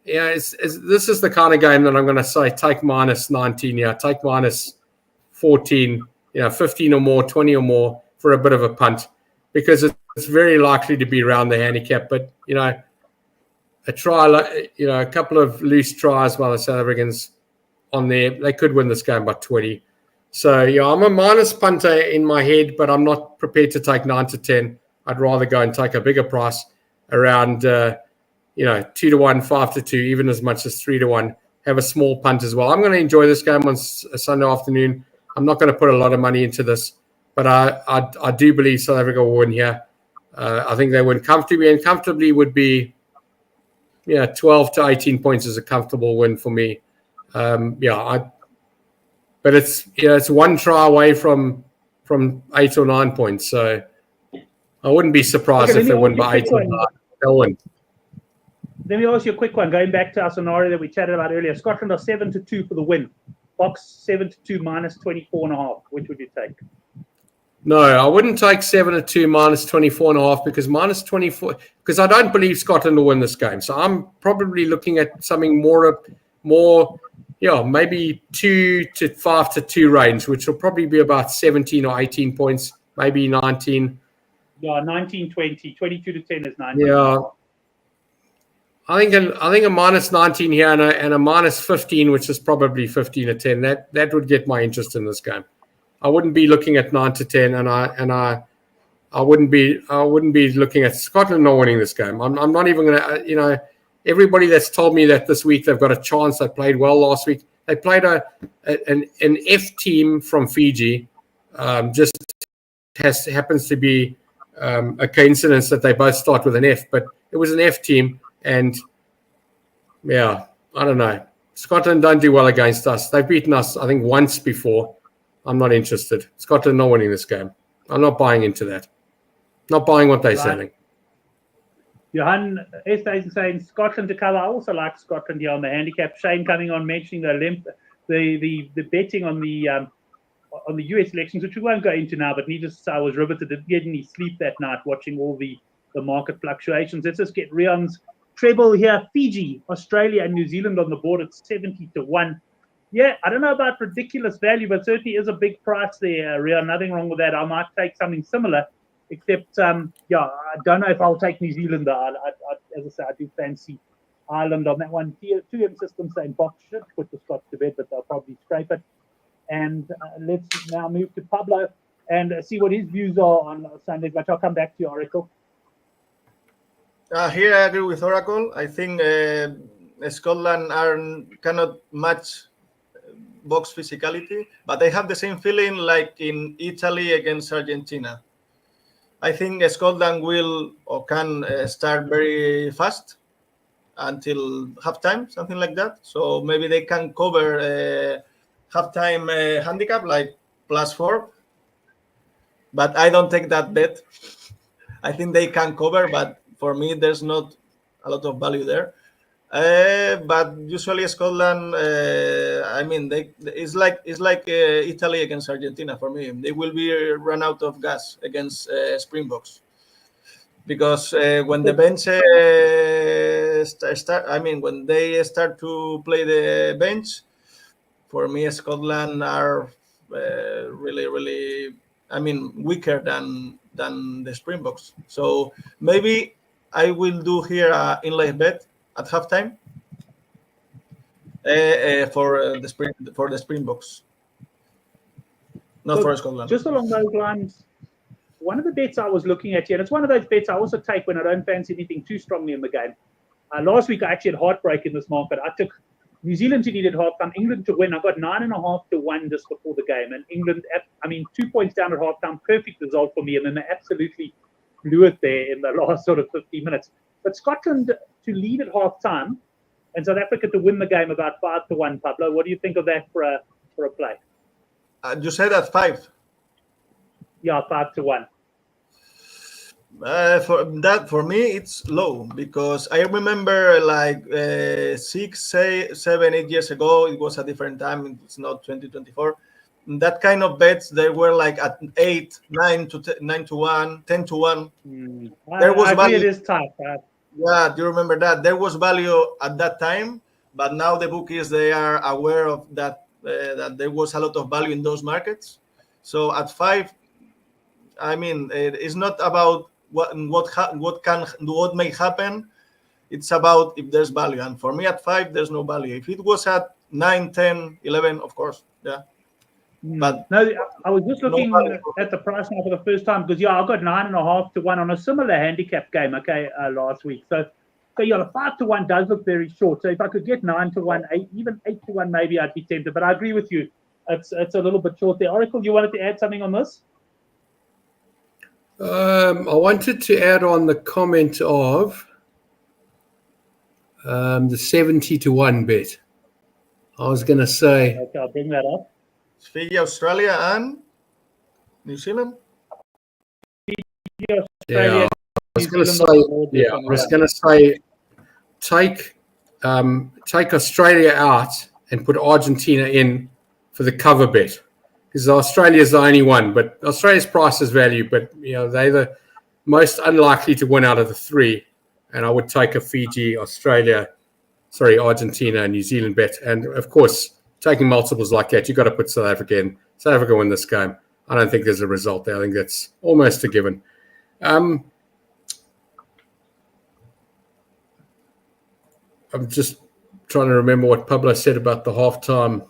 this is the kind of game that I'm going to say take minus 19. Yeah, take minus 14. 15 or more, 20 or more for a bit of a punt, because it's very likely to be around the handicap. But a trial, a couple of loose tries by the South Africans on there, they could win this game by 20. So I'm a minus punter in my head, but I'm not prepared to take 9 to 10. I'd rather go and take a bigger price around 2 to 1, 5 to 2, even as much as 3 to 1. Have a small punt as well. I'm going to enjoy this game on a Sunday afternoon. I'm not going to put a lot of money into this, but I do believe South Africa will win here. I think they win comfortably, and comfortably would be 12 to 18 points is a comfortable win for me. But it's one try away from 8 or 9 points, so I wouldn't be surprised if they win by 8 or 9. They'll win. Let me ask you a quick one. Going back to our scenario that we chatted about earlier, Scotland are 7 to 2 for the win. Box 7 to 2 minus 24.5. Which would you take? No, I wouldn't take 7 to 2 minus 24.5 because minus 24. Because I don't believe Scotland will win this game. So I'm probably looking at something more, maybe 2 to 5 to 2 range, which will probably be about 17 or 18 points, maybe 19. Yeah, 19, 20, 22 to 10 is 19. Yeah. I think a minus 19 here and a minus 15, which is probably 15 to 10. That would get my interest in this game. I wouldn't be looking at 9 to 10, and I wouldn't be looking at Scotland not winning this game. I'm not even going to everybody that's told me that this week they've got a chance. They played well last week. They played an F team from Fiji. Just happens to be a coincidence that they both start with an F, but it was an F team. And I don't know. Scotland don't do well against us. They've beaten us, I think, once before. I'm not interested. Scotland not winning this game. I'm not buying into that. Not buying what they're selling. Johan Esther is saying Scotland to cover. I also like Scotland here on the handicap. Shane coming on mentioning the betting on the US elections, which we won't go into now, but needless to say, I was riveted. Didn't get any sleep that night watching all the market fluctuations. Let's just get Rion's treble here. Fiji, Australia, and New Zealand on the board at 70 to 1. Yeah, I don't know about ridiculous value, but certainly is a big price there, Rion. Nothing wrong with that. I might take something similar, except, I don't know if I'll take New Zealand. As I say, I do fancy Ireland on that one. 2M system saying box should put the Scots to bed, but they'll probably scrape it. And let's now move to Pablo and see what his views are on Sunday. But I'll come back to you, Oracle. Here I agree with Oracle. I think Scotland cannot match box physicality, but I have the same feeling like in Italy against Argentina. I think Scotland will or can start very fast, until halftime, something like that. So maybe they can cover halftime handicap like +4. But I don't take that bet. I think they can cover, but for me, there's not a lot of value there. But usually Scotland, I mean, it's like Italy against Argentina for me. They will be run out of gas against Springboks, because when the bench when they start to play the bench, for me Scotland are really, I mean, weaker than the Springboks. So maybe I will do here a inlay bet at halftime for the Springboks, not for Scotland. Just along those lines, one of the bets I was looking at here, and it's one of those bets I also take when I don't fancy anything too strongly in the game. Last week I actually had heartbreak in this market. I took New Zealand to lead at halftime, England to win. I got 9.5 to 1 just before the game, and England, 2 points down at halftime, perfect result for me, and then they absolutely blew it there in the last sort of 50 minutes. But Scotland to lead at halftime and South Africa to win the game about 5 to 1. Pablo, what do you think of that for a play? You said at 5. Yeah, 5 to 1. For me, it's low, because I remember like 6, 7, 8 years ago, it was a different time. It's not 2024. That kind of bets, they were like at 8, 9 to 1, 10 to 1. There was value. It is tough. Yeah, do you remember that? There was value at that time, but now the bookies, they are aware of that, that there was a lot of value in those markets. So at 5, I mean, it's not about what may happen. It's about if there's value. And for me, at 5, there's no value. If it was at 9, 10, 11, of course, yeah. But no, I was just looking at the price now for the first time, because I got 9.5 to 1 on a similar handicap game, last week. So the 5 to 1 does look very short. So if I could get 9 to 1, 8, even 8 to 1, maybe I'd be tempted. But I agree with you, it's a little bit short there. Oracle, you wanted to add something on this? I wanted to add on the comment of the 70 to 1 bet. I was going to say. Okay, I'll bring that up. Fiji, Australia, and New Zealand. Fiji, Australia, I was going to say, take Australia out and put Argentina in for the cover bet, because Australia's the only one. But Australia's price is value, but they're the most unlikely to win out of the 3. And I would take a Fiji, Argentina, and New Zealand bet, and of course, taking multiples like that, you've got to put South Africa in. South Africa win this game. I don't think there's a result there. I think that's almost a given. I'm just trying to remember what Pablo said about the halftime.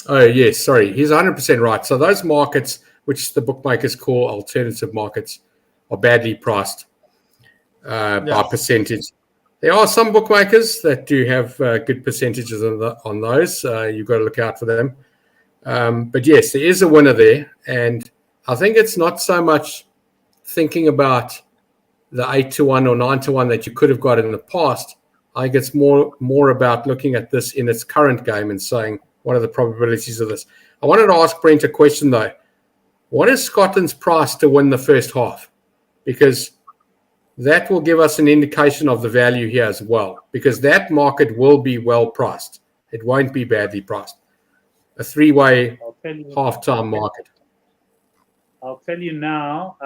Oh, yes, sorry. He's 100% right. So those markets, which the bookmakers call alternative markets, are badly priced by percentage. There are some bookmakers that do have good percentages on those. You've got to look out for them. But yes, there is a winner there. And I think it's not so much thinking about the 8 to 1 or 9 to 1 that you could have got in the past. I think it's more about looking at this in its current game and saying, what are the probabilities of this? I wanted to ask Brent a question, though. What is Scotland's price to win the first half? Because that will give us an indication of the value here as well, because that market will be well priced. It won't be badly priced. A 3-way halftime market. I'll tell you now.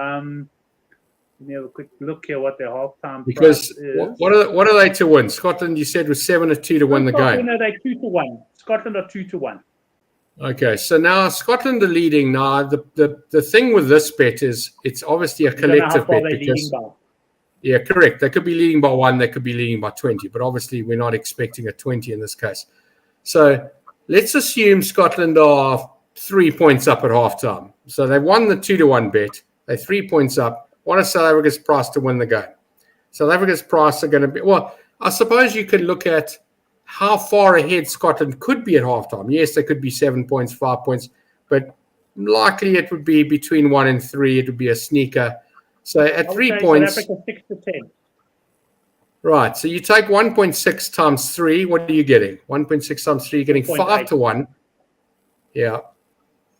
Let me have a quick look here what their halftime price is. Because what are they to win? Scotland, you said, was 7 to 2 to win the game. No, they're 2 to 1. Scotland are 2 to 1. Okay, so now Scotland are leading. Now the thing with this bet is it's obviously a collective bet. Yeah, correct. They could be leading by 1, they could be leading by 20, but obviously we're not expecting a 20 in this case. So let's assume Scotland are 3 points up at halftime. So they won the 2 to 1 bet. They're 3 points up. What is South Africa's price to win the game? South Africa's price are going to be, well, I suppose you could look at how far ahead Scotland could be at halftime. Yes, they could be 7 points, 5 points, but likely it would be between 1 and 3. It would be a sneaker. So at 3 points, South Africa 6 to 10. Right. So you take 1.6 times 3. What are you getting? 1.6 times 3, you're getting 5 to 1. Yeah.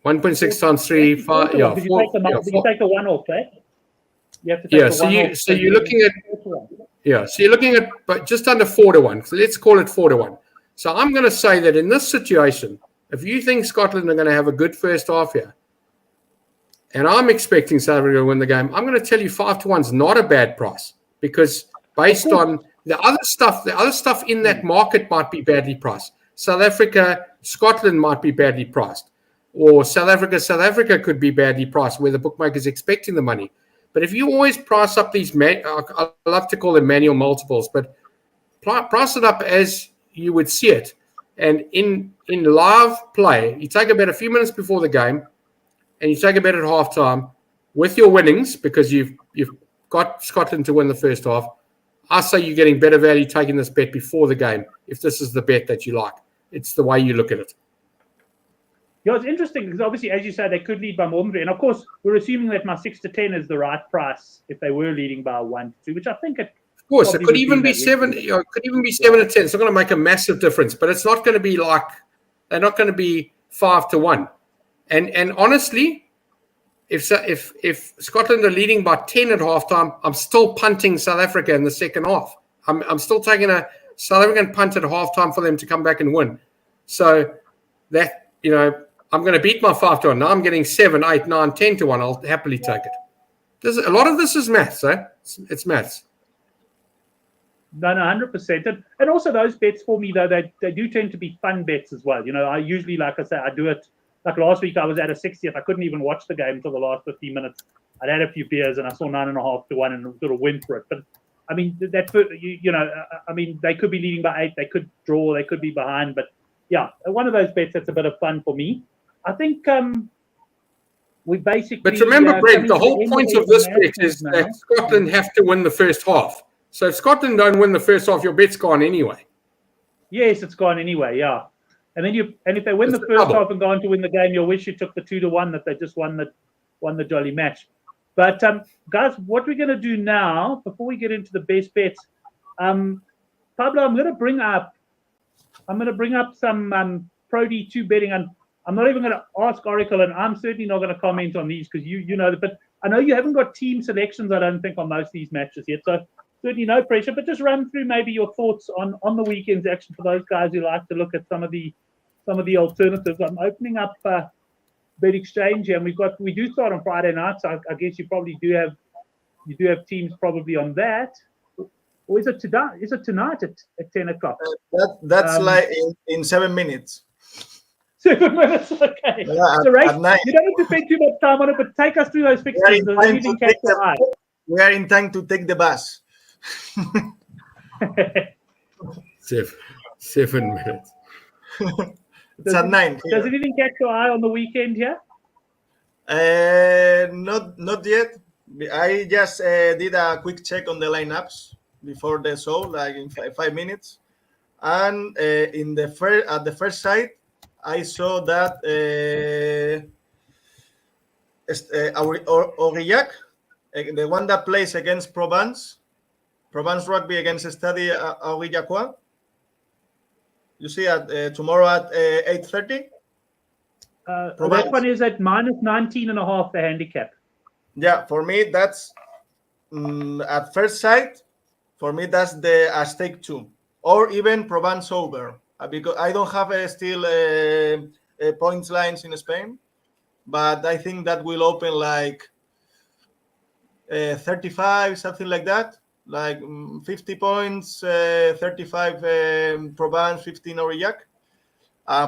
1.6 times 3, 5. Yeah. Did you take the one off, eh? You have to take Yeah. the one off. So you're looking at. Yeah. So you're looking at but just under 4 to 1. So let's call it 4 to 1. So I'm going to say that in this situation, if you think Scotland are going to have a good first half here, and I'm expecting South Africa to win the game, I'm going to tell you 5 to 1 is not a bad price, because based on the other stuff in that market might be badly priced. South Africa, Scotland might be badly priced, or South Africa could be badly priced, where the bookmaker's expecting the money. But if you always price up these, I love to call them manual multiples, but price it up as you would see it. And in live play, you take a bet a few minutes before the game, and you take a bet at halftime with your winnings, because you've got Scotland to win the first half. I say you're getting better value taking this bet before the game, if this is the bet that you like. It's the way you look at it. Yeah, it's interesting because obviously, as you say, they could lead by more than 3. And of course, we're assuming that my 6 to 10 is the right price if they were leading by 1 to 2, which I think it. Of course, it could even be 7. It could even be 7 to 10. It's not going to make a massive difference, but it's not going to be like, they're not going to be 5 to 1. And honestly, if Scotland are leading by 10 at halftime, I'm still punting South Africa in the second half. I'm still taking a South African punt at halftime for them to come back and win. So that, I'm going to beat my 5 to 1. Now I'm getting 7, 8, 9, 10 to 1. I'll happily take it. A lot of this is maths, eh? It's maths. No, 100%. And also those bets for me, though, they do tend to be fun bets as well. I usually, like I say, I do it. Like last week, I was at a 60th. I couldn't even watch the game until the last 15 minutes. I'd had a few beers and I saw 9.5 to 1 and sort of went for it. But I mean, I mean, they could be leading by 8. They could draw. They could be behind. But yeah, one of those bets that's a bit of fun for me. I think we basically. But remember, Brent, the whole point of this bet is that Scotland have to win the first half. So if Scotland don't win the first half, your bet's gone anyway. Yes, it's gone anyway. Yeah. And then if they win the first half and go on to win the game, you'll wish you took the 2 to 1 that they just won the jolly match. But guys, what we're going to do now, before we get into the best bets, Pablo, I'm going to bring up some Pro D2 betting, and I'm not even going to ask Oracle, and I'm certainly not going to comment on these because you know that. But I know you haven't got team selections, I don't think, on most of these matches yet. So certainly no pressure, but just run through maybe your thoughts on the weekend's action for those guys who like to look at some of the alternatives. I'm opening up Bet Exchange here, and we do start on Friday night, so I guess you probably do have teams probably on that. Or is it tonight? Is it tonight at 10 o'clock? That's like in 7 minutes. 7 minutes, okay. Yeah, so, Ray, at 9. you don't need to spend too much time on it, but take us through those fixtures. We are in time to take the bus. 7 minutes. It's at 9. Does anything catch your eye on the weekend here? Not yet. I just did a quick check on the lineups before the show, like in 5 minutes. And at the first site, I saw that Aurillac, the one that plays against Provence Rugby against Stade Aurillacois. You see tomorrow at 8:30. That one is at minus 19.5 the handicap. Yeah, for me that's at first sight. For me that's the stake 2, or even Provence over, because I don't have still points lines in Spain, but I think that will open like 35, something like that. Like 50 points, 35 Provence, 15 Aurillac.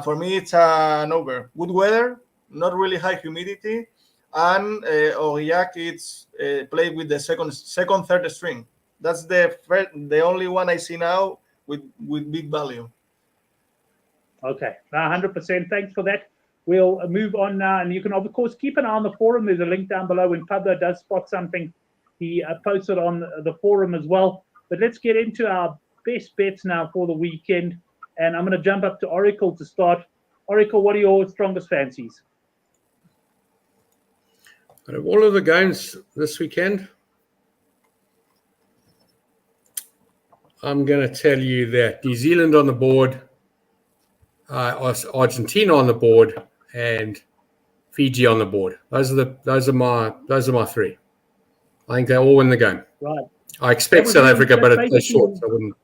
For me, it's an over. Good weather, not really high humidity, and Aurillac it's played with the second, third string. That's the only one I see now with big value. Okay, 100%. Thanks for that. We'll move on now, and you can of course keep an eye on the forum. There's a link down below. When Pablo does spot something, he posts it on the forum as well. But let's get into our best bets now for the weekend. And I'm going to jump up to Oracle to start. Oracle, what are your strongest fancies? Out of all of the games this weekend, I'm going to tell you that New Zealand on the board, Argentina on the board, and Fiji on the board. Those are my three. I think they all win the game. Right. I expect South Africa, but they're short, so I wouldn't.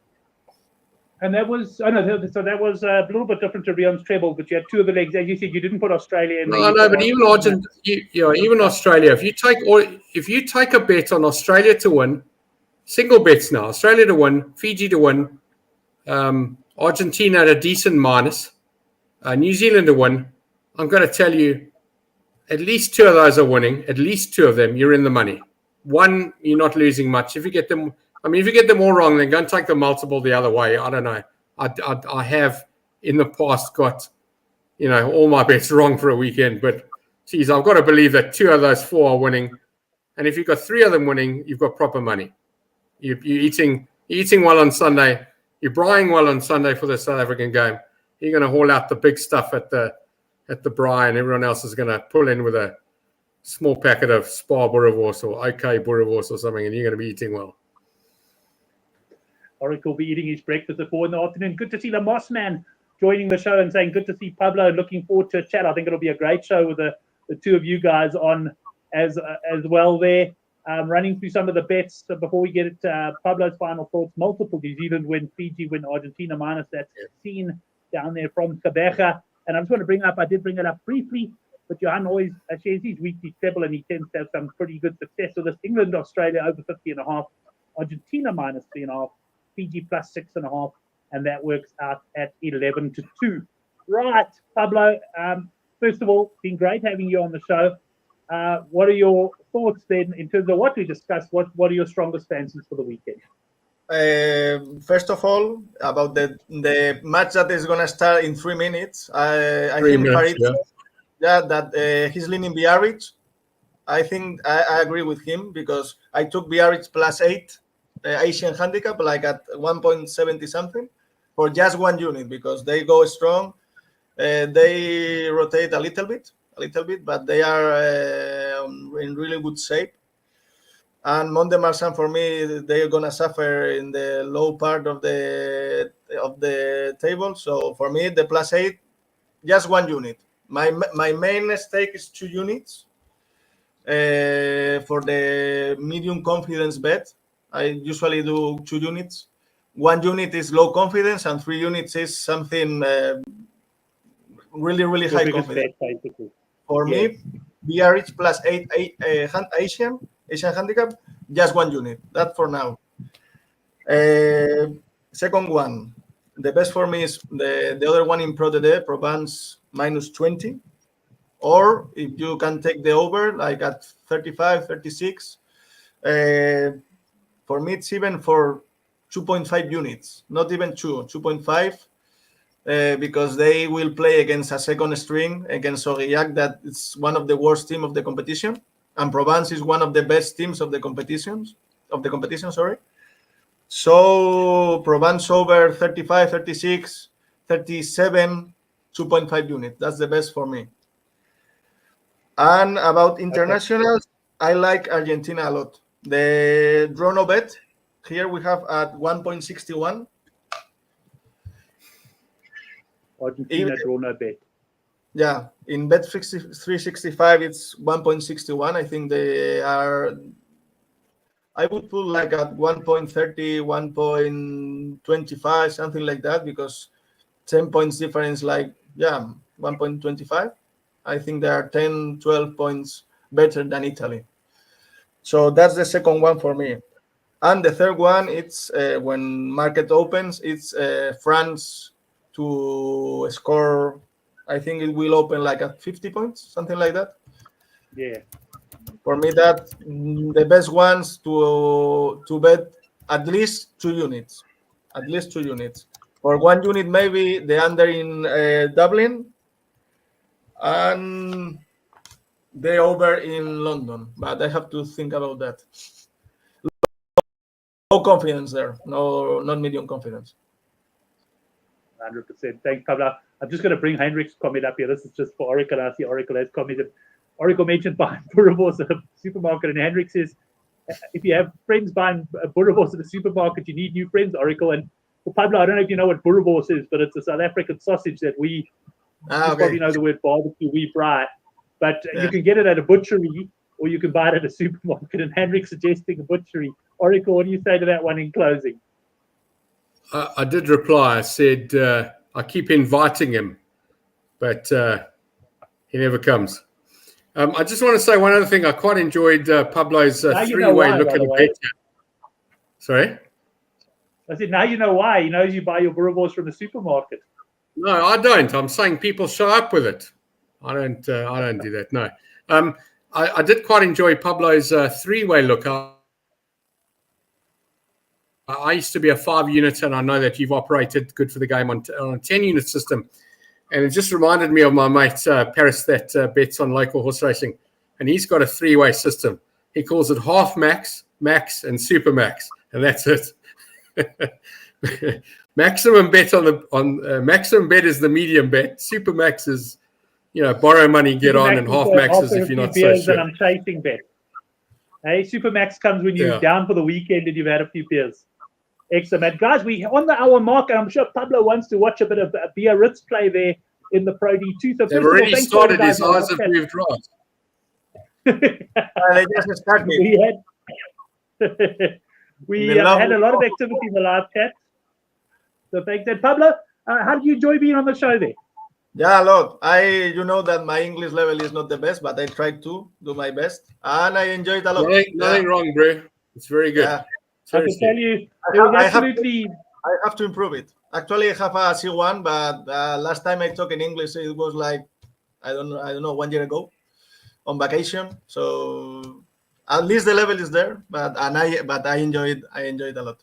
And that was, so that was a little bit different to Rion's treble, but you had two of the legs. As you said, you didn't put Australia in there. No, but even even Australia, if you take a bet on Australia to win, single bets now, Australia to win, Fiji to win, Argentina at a decent minus, New Zealand to win, I'm going to tell you, at least two of those are winning. At least two of them, you're in the money. One, you're not losing much. If you get them all wrong, then go and take the multiple the other way. I don't know. I have in the past got, all my bets wrong for a weekend. But, geez, I've got to believe that two of those four are winning. And if you've got three of them winning, you've got proper money. You're eating well on Sunday. You're buying well on Sunday for the South African game. You're going to haul out the big stuff at the braai, and everyone else is going to pull in with a small packet of Spar Boerewors or OK Boerewors or something, and you're going to be eating well. Oric will be eating his breakfast at 4 in the afternoon. Good to see the Moss Man joining the show and saying good to see Pablo. Looking forward to a chat. I think it'll be a great show with the two of you guys on as well there. Running through some of the bets before we get it. Pablo's final thoughts. Multiple New Zealand win, Fiji win, Argentina minus. That's seen down there from Kabeja. And I just want to bring it up briefly. But Johan always shares his weekly treble, and he tends to have some pretty good success with this. England, Australia over 50.5, Argentina minus 3.5, Fiji plus 6.5, and that works out at 11-2. Right, Pablo. First of all, been great having you on the show. What are your thoughts then in terms of what we discussed? What are your strongest fancies for the weekend? First of all, about the match that is going to start in 3 minutes, I think Farid, that he's leaning Biarritz. I think I agree with him because I took Biarritz +8 Asian handicap, like at 1.70 something, for just 1 unit because they go strong. They rotate a little bit, but they are in really good shape. And Mont de Marsan, for me, they're gonna suffer in the low part of the table. So for me, the +8, just 1 unit. My main stake is 2 units for the medium confidence bet. I usually do 2 units. 1 unit is low confidence, and 3 units is something really, really high confidence. For me, Biarritz +8 Asian handicap, just 1 unit. That for now. Second one, the best for me is the other one in Pro DD, Provence -20. Or if you can take the over, like at 35, 36. For me, it's even for 2.5 units, not even 2.5. Because they will play against a second string against Aurillac, that it's one of the worst teams of the competition, and Provence is one of the best teams of the competition. Sorry. So Provence over 35, 36, 37, 2.5 units. That's the best for me. And about internationals, I like Argentina a lot. The draw no bet here we have at 1.61. Argentina draw no bet. Yeah, in bet 365 it's 1.61. I think they are. I would put like at 1.30, 1.25, something like that, because 10 points difference, like 1.25. I think they are 10, 12 points better than Italy. So that's the second one for me. And the third one, it's when market opens, it's France to score. I think it will open like at 50 points, something like that. Yeah. For me, that the best ones to bet at least 2 units. At least 2 units. For 1 unit, maybe the under in Dublin and the over in London. But I have to think about that. Low confidence there. No, not medium confidence. 100%. Thanks, Pablo. I'm just going to bring Heinrich's comment up here. This is just for Oracle. I see Oracle has commented. Oracle mentioned behind Boerewors, a supermarket, and Heinrich says, if you have friends buying boerewors at the supermarket, you need new friends, Oracle. And for Pablo, I don't know if you know what boerewors is, but it's a South African sausage that you probably know the word barbecue, we fry. But you can get it at a butchery, or you can buy it at a supermarket. And Henrik suggesting a butchery. Oracle, what do you say to that one in closing? I did reply. I said, I keep inviting him, but he never comes. I just want to say one other thing. I quite enjoyed Pablo's three-way look at a bet. Sorry? I said, now you know why. He knows you buy your boerewors from the supermarket. No, I don't. I'm saying people show up with it. I don't do that. No. I did quite enjoy Pablo's three-way look. I used to be a 5-unit, and I know that you've operated Good for the Game on a 10-unit system. And it just reminded me of my mate, Paris, that bets on local horse racing. And he's got a 3-way system. He calls it half max, max, and super max. And that's it. Maximum bet maximum bet is the medium bet. Super max is, borrow money, get on, and half max is if you're not so sure. And I'm chasing bet. Hey, super max comes when you're down for the weekend and you've had a few beers. Excellent, guys. We on the hour mark, and I'm sure Pablo wants to watch a bit of Biarritz play there in the Pro D2. So they've already started. His eyes have moved right. They just started. We had a lot of activity in the live chat. So thanks, and Pablo. How did you enjoy being on the show there? Yeah, look, you know that my English level is not the best, but I tried to do my best, and I enjoyed a lot. Nothing wrong, bro. It's very good. Yeah. I can tell you, I have to improve it. Actually, I have a C1, but last time I talked in English, it was like I don't know 1 year ago on vacation. So at least the level is there, but I enjoyed a lot.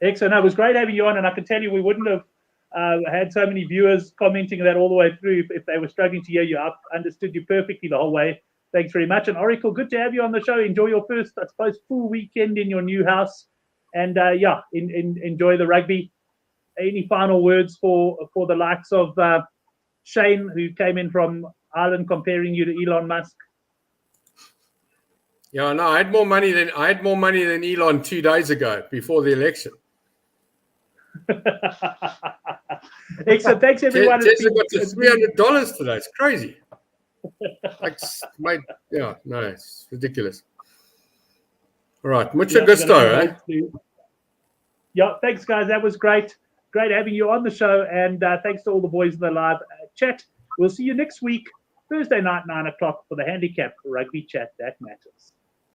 Excellent. It was great having you on, and I can tell you we wouldn't have had so many viewers commenting that all the way through if they were struggling to hear you. I understood you perfectly the whole way. Thanks very much. And Oracle, good to have you on the show. Enjoy your first, I suppose, full weekend in your new house. And enjoy the rugby. Any final words for the likes of Shane, who came in from Ireland, comparing you to Elon Musk? Yeah, no, I had more money than Elon 2 days ago before the election. Excellent. Thanks, everyone. Tesla got to $300 today. It's crazy. It's ridiculous. All right, mucho gusto, eh? Yeah, thanks, guys. That was great. Great having you on the show, and thanks to all the boys in the live chat. We'll see you next week, Thursday night, 9 o'clock, for the Handicap Rugby Chat That Matters.